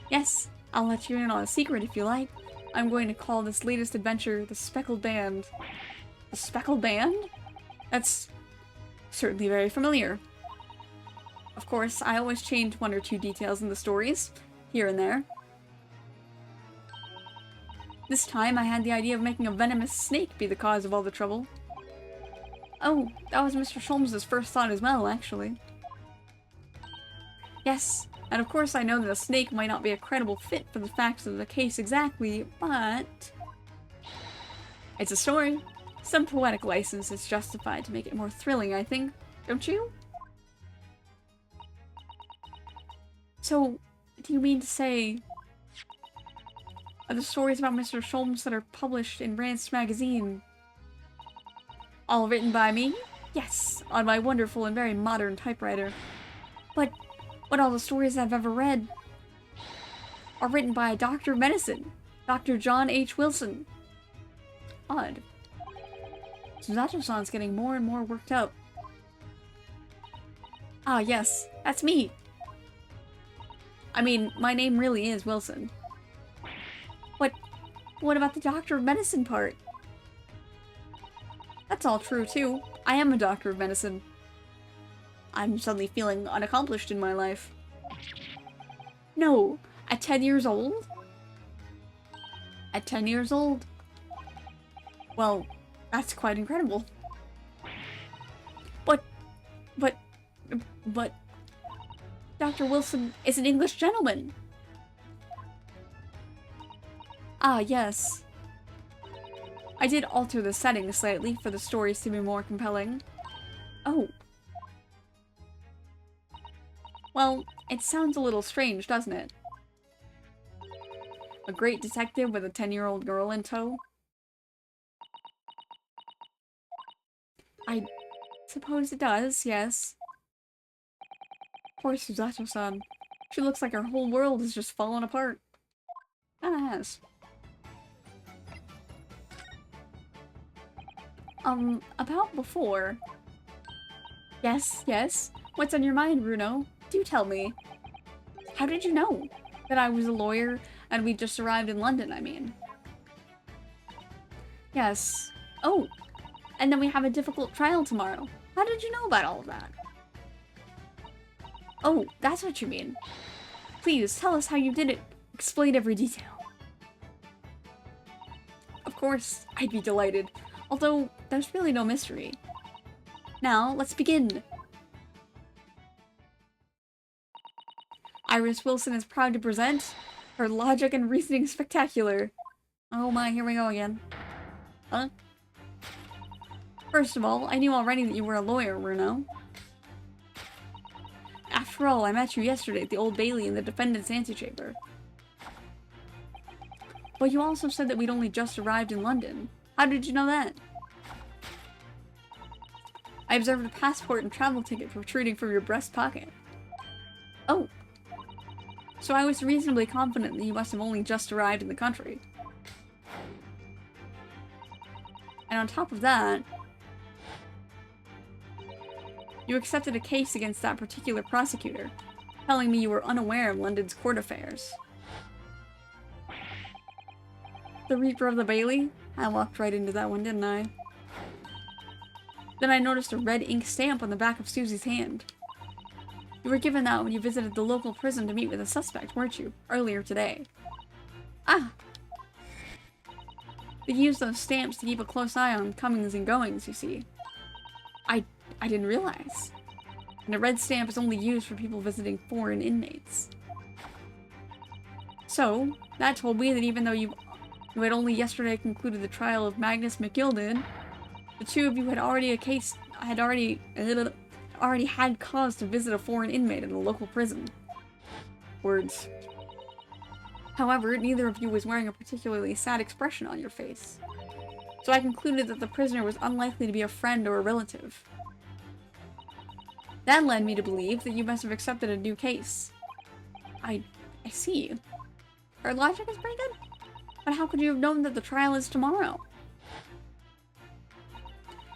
Speaker 1: Yes, I'll let you in on a secret if you like. I'm going to call this latest adventure the Speckled Band. The Speckled Band? That's certainly very familiar. Of course, I always change one or two details in the stories, here and there. This time, I had the idea of making a venomous snake be the cause of all the trouble. Oh, that was Mr. Sholmes' first thought as well, actually. Yes, and of course I know that a snake might not be a credible fit for the facts of the case exactly, but... It's a story. Some poetic license is justified to make it more thrilling, I think. Don't you? So, do you mean to say... Are the stories about Mr. Sholmes that are published in Rance magazine all written by me? Yes, on my wonderful and very modern typewriter. But all the stories I've ever read are written by a doctor of medicine, Dr. John H. Wilson. Odd. Suzato-san's getting more and more worked up. Ah, yes, that's me. I mean, my name really is Wilson. What about the doctor of medicine part? That's all true, too. I am a doctor of medicine. I'm suddenly feeling unaccomplished in my life. No, at 10 years old? At 10 years old? Well, that's quite incredible. But... Dr. Wilson is an English gentleman. Ah, yes. I did alter the setting slightly for the stories to be more compelling. Oh. Well, it sounds a little strange, doesn't it? A great detective with a 10-year-old girl in tow? I suppose it does, yes. Poor Suzato-san. She looks like her whole world has just fallen apart. Kinda has. About before. Yes, yes. What's on your mind, Bruno? Do tell me. How did you know that I was a lawyer and we just arrived in London, I mean? Yes. Oh, and then we have a difficult trial tomorrow. How did you know about all of that? Oh, that's what you mean. Please, tell us how you did it. Explain every detail. Of course, I'd be delighted. Although, there's really no mystery. Now, let's begin. Iris Wilson is proud to present her Logic and Reasoning Spectacular. Oh my, here we go again. Huh? First of all, I knew already that you were a lawyer, Bruno. After all, I met you yesterday at the Old Bailey in the defendant's antechamber. But you also said that we'd only just arrived in London. How did you know that? I observed a passport and travel ticket protruding from your breast pocket. Oh. So I was reasonably confident that you must have only just arrived in the country. And on top of that, you accepted a case against that particular prosecutor, telling me you were unaware of London's court affairs. The Reaper of the Bailey? I walked right into that one, didn't I? Then I noticed a red ink stamp on the back of Susie's hand. You were given that when you visited the local prison to meet with a suspect, weren't you? Earlier today. Ah! They used those stamps to keep a close eye on comings and goings, you see. I didn't realize. And a red stamp is only used for people visiting foreign inmates. So, that told me that even though you had only yesterday concluded the trial of Magnus McGilden, the two of you had already had cause to visit a foreign inmate in a local prison. Words. However, neither of you was wearing a particularly sad expression on your face. So I concluded that the prisoner was unlikely to be a friend or a relative. That led me to believe that you must have accepted a new case. I see. Her logic is pretty good. But how could you have known that the trial is tomorrow?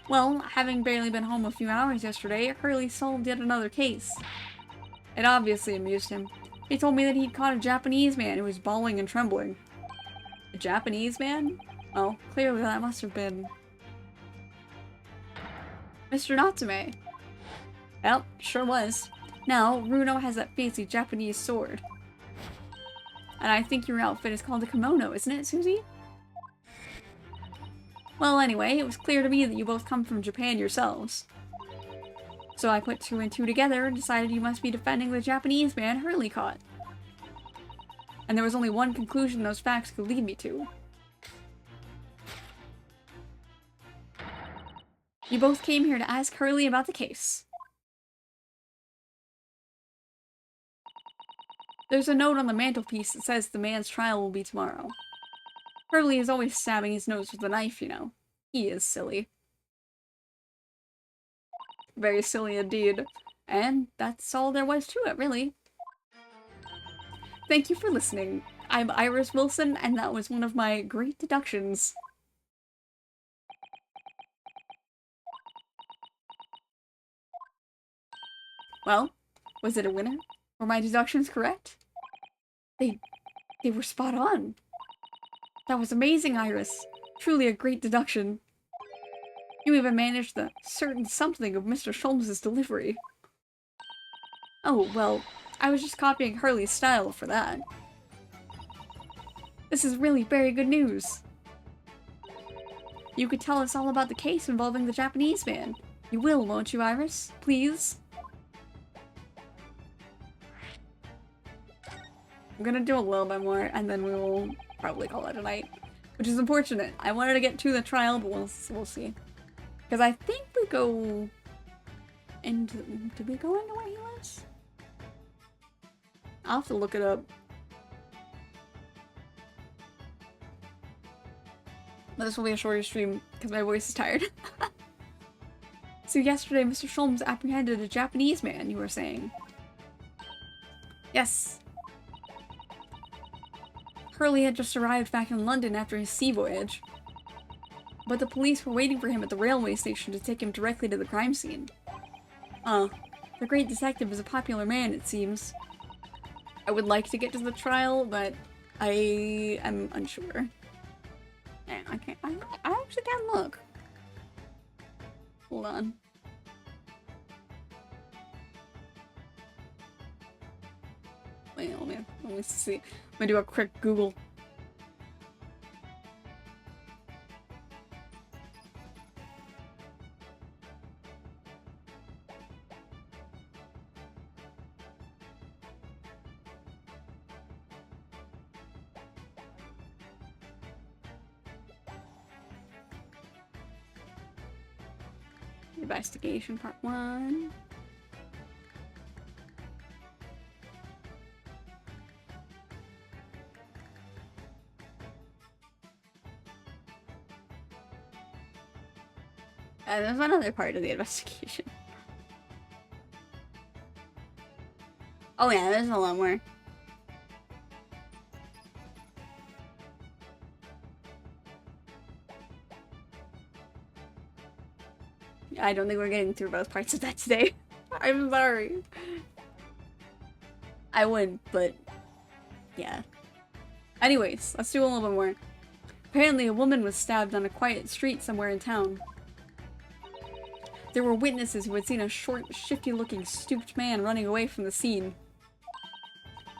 Speaker 1: Well, having barely been home a few hours yesterday, Hurley solved yet another case. It obviously amused him. He told me that he'd caught a Japanese man who was bawling and trembling. A Japanese man? Well, clearly that must have been Mr. Natsume. Well, sure was. Now, Runo has that fancy Japanese sword. And I think your outfit is called a kimono, isn't it, Susie? Well, anyway, it was clear to me that you both come from Japan yourselves. So I put two and two together and decided you must be defending the Japanese man Hurley caught. And there was only one conclusion those facts could lead me to. You both came here to ask Hurley about the case. There's a note on the mantelpiece that says the man's trial will be tomorrow. Hurley is always stabbing his nose with a knife, you know. He is silly. Very silly indeed. And that's all there was to it, really. Thank you for listening. I'm Iris Wilson, and that was one of my great deductions. Well, was it a winner? Were my deductions correct? They were spot on. That was amazing, Iris. Truly a great deduction. You even managed the certain something of Mr. Sholmes' delivery. Oh, well, I was just copying Hurley's style for that. This is really very good news. You could tell us all about the case involving the Japanese man. You will, won't you, Iris? Please? I'm gonna do a little bit more, and then we will probably call it a night. Which is unfortunate. I wanted to get to the trial, but we'll see. Because I think we go into... Did we go into where he was? I'll have to look it up. But this will be a shorter stream because my voice is tired. So yesterday, Mr. Sholmes apprehended a Japanese man, you were saying. Yes. Hurley had just arrived back in London after his sea voyage. But the police were waiting for him at the railway station to take him directly to the crime scene. The great detective is a popular man, it seems. I would like to get to the trial, but I am unsure. I can't. I actually can look. Hold on. Wait, let me see. I'm gonna do a quick Google. Investigation part 1. There's another part of the investigation. Oh yeah, there's a lot more. I don't think we're getting through both parts of that today. I'm sorry. I would, but yeah. Anyways, let's do a little bit more. Apparently, a woman was stabbed on a quiet street somewhere in town. There were witnesses who had seen a short, shifty-looking, stooped man running away from the scene.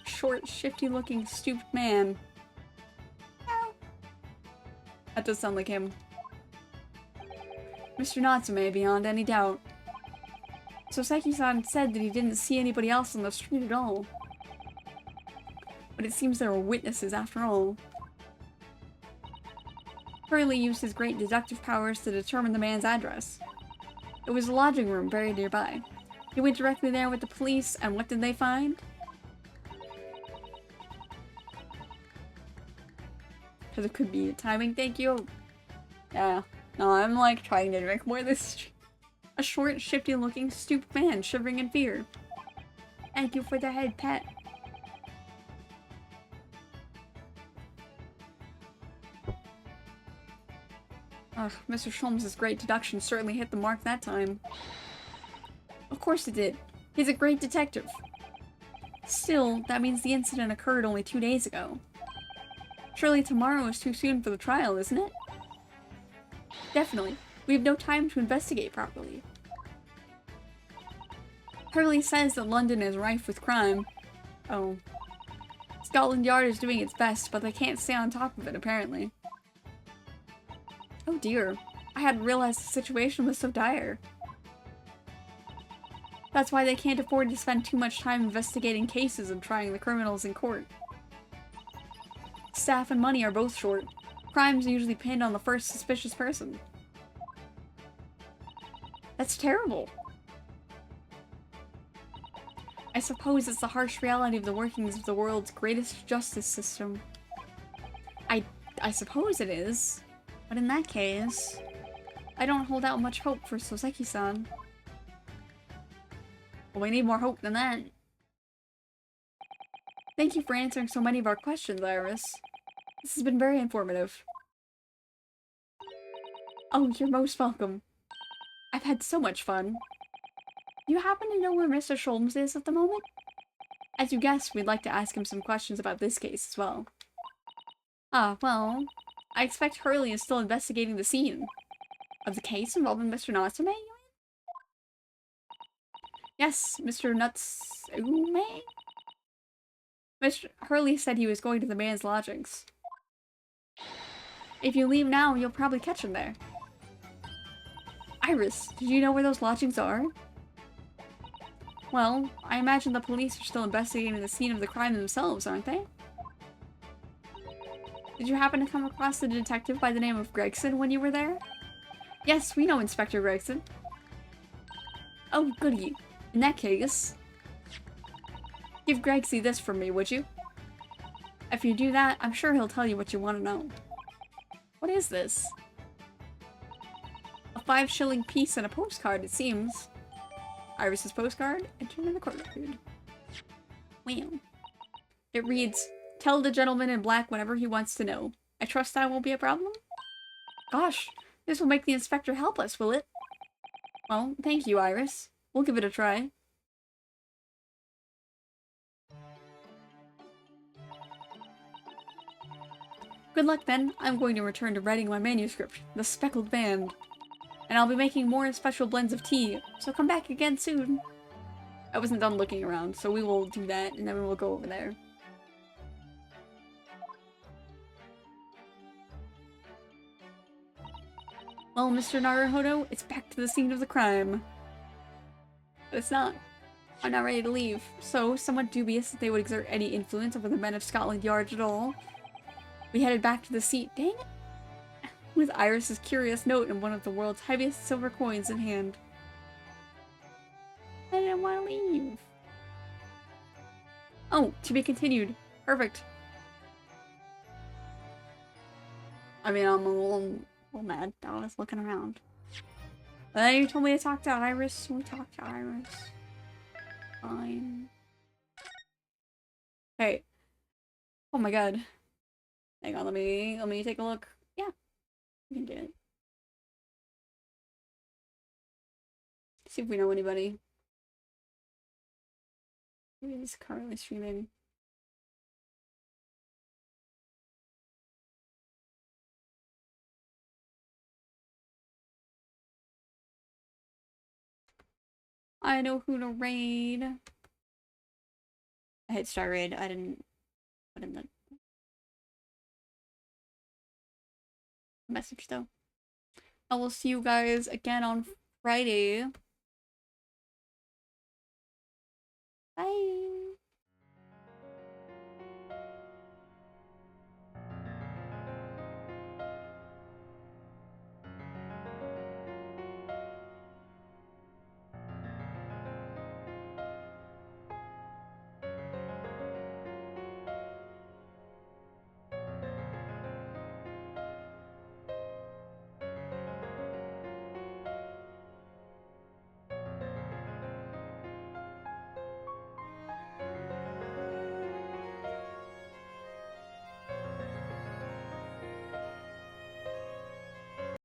Speaker 1: Short, shifty-looking, stooped man. That does sound like him. Mr. Natsume, beyond any doubt. Soseki-san said that he didn't see anybody else on the street at all. But it seems there were witnesses after all. Hurley used his great deductive powers to determine the man's address. It was a lodging room very nearby. He went directly there with the police, and what did they find? Because it could be a timing, thank you. Yeah. No, I'm like trying to drink more of this. A short, shifty-looking, stooped man shivering in fear. Thank you for the head pet. Ugh, Mr. Sholmes' great deduction certainly hit the mark that time. Of course it did. He's a great detective. Still, that means the incident occurred only 2 days ago. Surely tomorrow is too soon for the trial, isn't it? Definitely. We have no time to investigate properly. Hurley says that London is rife with crime. Oh. Scotland Yard is doing its best, but they can't stay on top of it, apparently. Oh dear. I hadn't realized the situation was so dire. That's why they can't afford to spend too much time investigating cases and trying the criminals in court. Staff and money are both short. Crimes are usually pinned on the first suspicious person. That's terrible. I suppose it's the harsh reality of the workings of the world's greatest justice system. I suppose it is. But in that case, I don't hold out much hope for Soseki-san. Well, we need more hope than that. Thank you for answering so many of our questions, Iris. This has been very informative. Oh, you're most welcome. I've had so much fun. Do you happen to know where Mr. Sholmes is at the moment? As you guessed, we'd like to ask him some questions about this case as well. Ah, well, I expect Hurley is still investigating the scene. Of the case involving Mr. Natsume, you mean? Yes, Mr. Natsume? Mr. Hurley said he was going to the man's lodgings. If you leave now, you'll probably catch him there. Iris, did you know where those lodgings are? Well, I imagine the police are still investigating the scene of the crime themselves, aren't they? Did you happen to come across the detective by the name of Gregson when you were there? Yes, we know Inspector Gregson. Oh, goody. In that case, give Gregsy this from me, would you? If you do that, I'm sure he'll tell you what you want to know. What is this? A 5-shilling piece and a postcard, it seems. Iris's postcard, enter in the court record. Well. It reads, tell the gentleman in black whatever he wants to know. I trust that won't be a problem? Gosh, this will make the inspector help us, will it? Well, thank you, Iris. We'll give it a try. Good luck then. I'm going to return to writing my manuscript, The Speckled Band. And I'll be making more special blends of tea, so come back again soon. I wasn't done looking around, so we will do that, and then we'll go over there. Well, Mr. Naruhodo, it's back to the scene of the crime. But it's not. I'm not ready to leave, so somewhat dubious that they would exert any influence over the men of Scotland Yard at all. We headed back to the seat, dang it, with Iris's curious note and one of the world's heaviest silver coins in hand. I didn't want to leave. Oh, to be continued. Perfect. I mean, I'm a little mad. I was looking around. But then you told me to talk to Iris, so we talked to Iris. Fine. Hey. Oh my god. Hang on, let me take a look. Yeah, we can do it. See if we know anybody. Who is currently streaming? I know who to raid. I hit start raid. I didn't put in the message though. I will see you guys again on Friday. Bye.